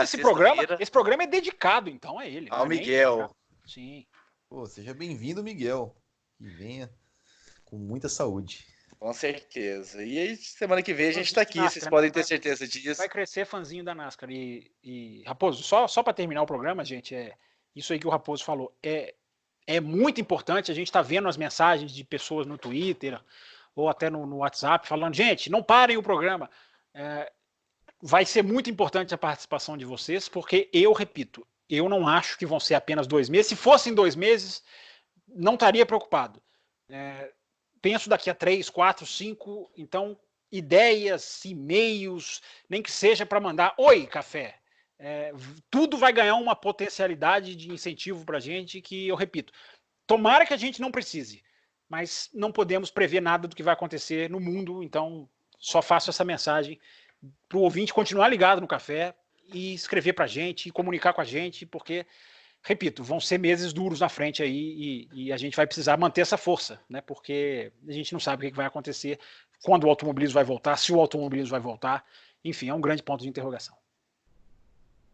sexta-feira. Esse programa é dedicado, então, a ele. Ao Miguel. Sim. Pô, seja bem-vindo, Miguel. Que venha com muita saúde. Com certeza. E aí, semana que vem a gente tá aqui, vocês podem ter certeza disso. Vai crescer fãzinho da NASCAR. E Raposo, só para terminar o programa, gente, isso aí que o Raposo falou. É muito importante, a gente tá vendo as mensagens de pessoas no Twitter ou até no WhatsApp falando, gente, não parem o programa. Vai ser muito importante a participação de vocês, porque eu repito, eu não acho que vão ser apenas 2 meses. Se fossem 2 meses, não estaria preocupado. Penso daqui a 3, 4, 5, então ideias, e-mails, nem que seja para mandar oi, café. Tudo vai ganhar uma potencialidade de incentivo para a gente que, eu repito, tomara que a gente não precise, mas não podemos prever nada do que vai acontecer no mundo, então só faço essa mensagem para o ouvinte continuar ligado no café e escrever para a gente, e comunicar com a gente, porque... Repito, vão ser meses duros na frente aí e a gente vai precisar manter essa força, né? Porque a gente não sabe o que vai acontecer, quando o automobilismo vai voltar, se o automobilismo vai voltar. Enfim, é um grande ponto de interrogação.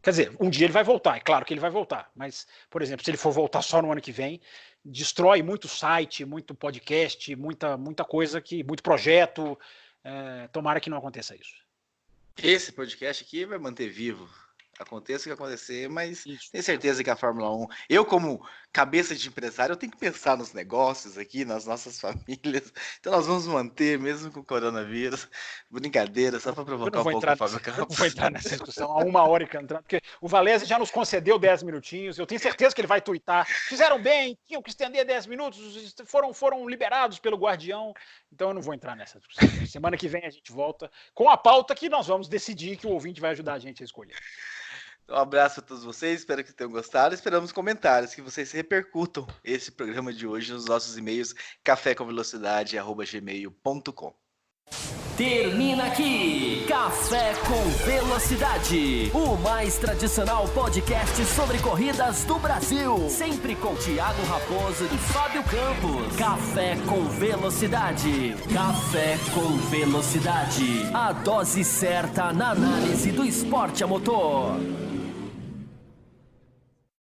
Quer dizer, um dia ele vai voltar, é claro que ele vai voltar, mas, por exemplo, se ele for voltar só no ano que vem, destrói muito site, muito podcast, muita coisa, muito projeto. Tomara que não aconteça isso. Esse podcast aqui vai manter vivo. Aconteça o que acontecer, mas Isso. tenho certeza que a Fórmula 1, eu como cabeça de empresário, eu tenho que pensar nos negócios aqui, nas nossas famílias. Então nós vamos manter, mesmo com o coronavírus. Brincadeira, só para Eu provocar não um vou pouco entrar o Fábio nessa, eu não Campos. vou entrar nessa discussão há 1 hora e cantando, porque o Valese já nos concedeu 10 minutinhos, eu tenho certeza que ele vai tuitar. Fizeram bem, tinham que estender 10 minutos, foram liberados pelo Guardião, então eu não vou entrar nessa discussão. Semana que vem a gente volta com a pauta que nós vamos decidir, que o ouvinte vai ajudar a gente a escolher. Um abraço a todos vocês, espero que tenham gostado. Esperamos comentários, que vocês repercutam esse programa de hoje nos nossos e-mails cafécomvelocidade@gmail.com. Termina aqui Café com Velocidade, o mais tradicional podcast sobre corridas do Brasil, sempre com Thiago Raposo e Fábio Campos. Café com Velocidade, Café com Velocidade, a dose certa na análise do esporte a motor.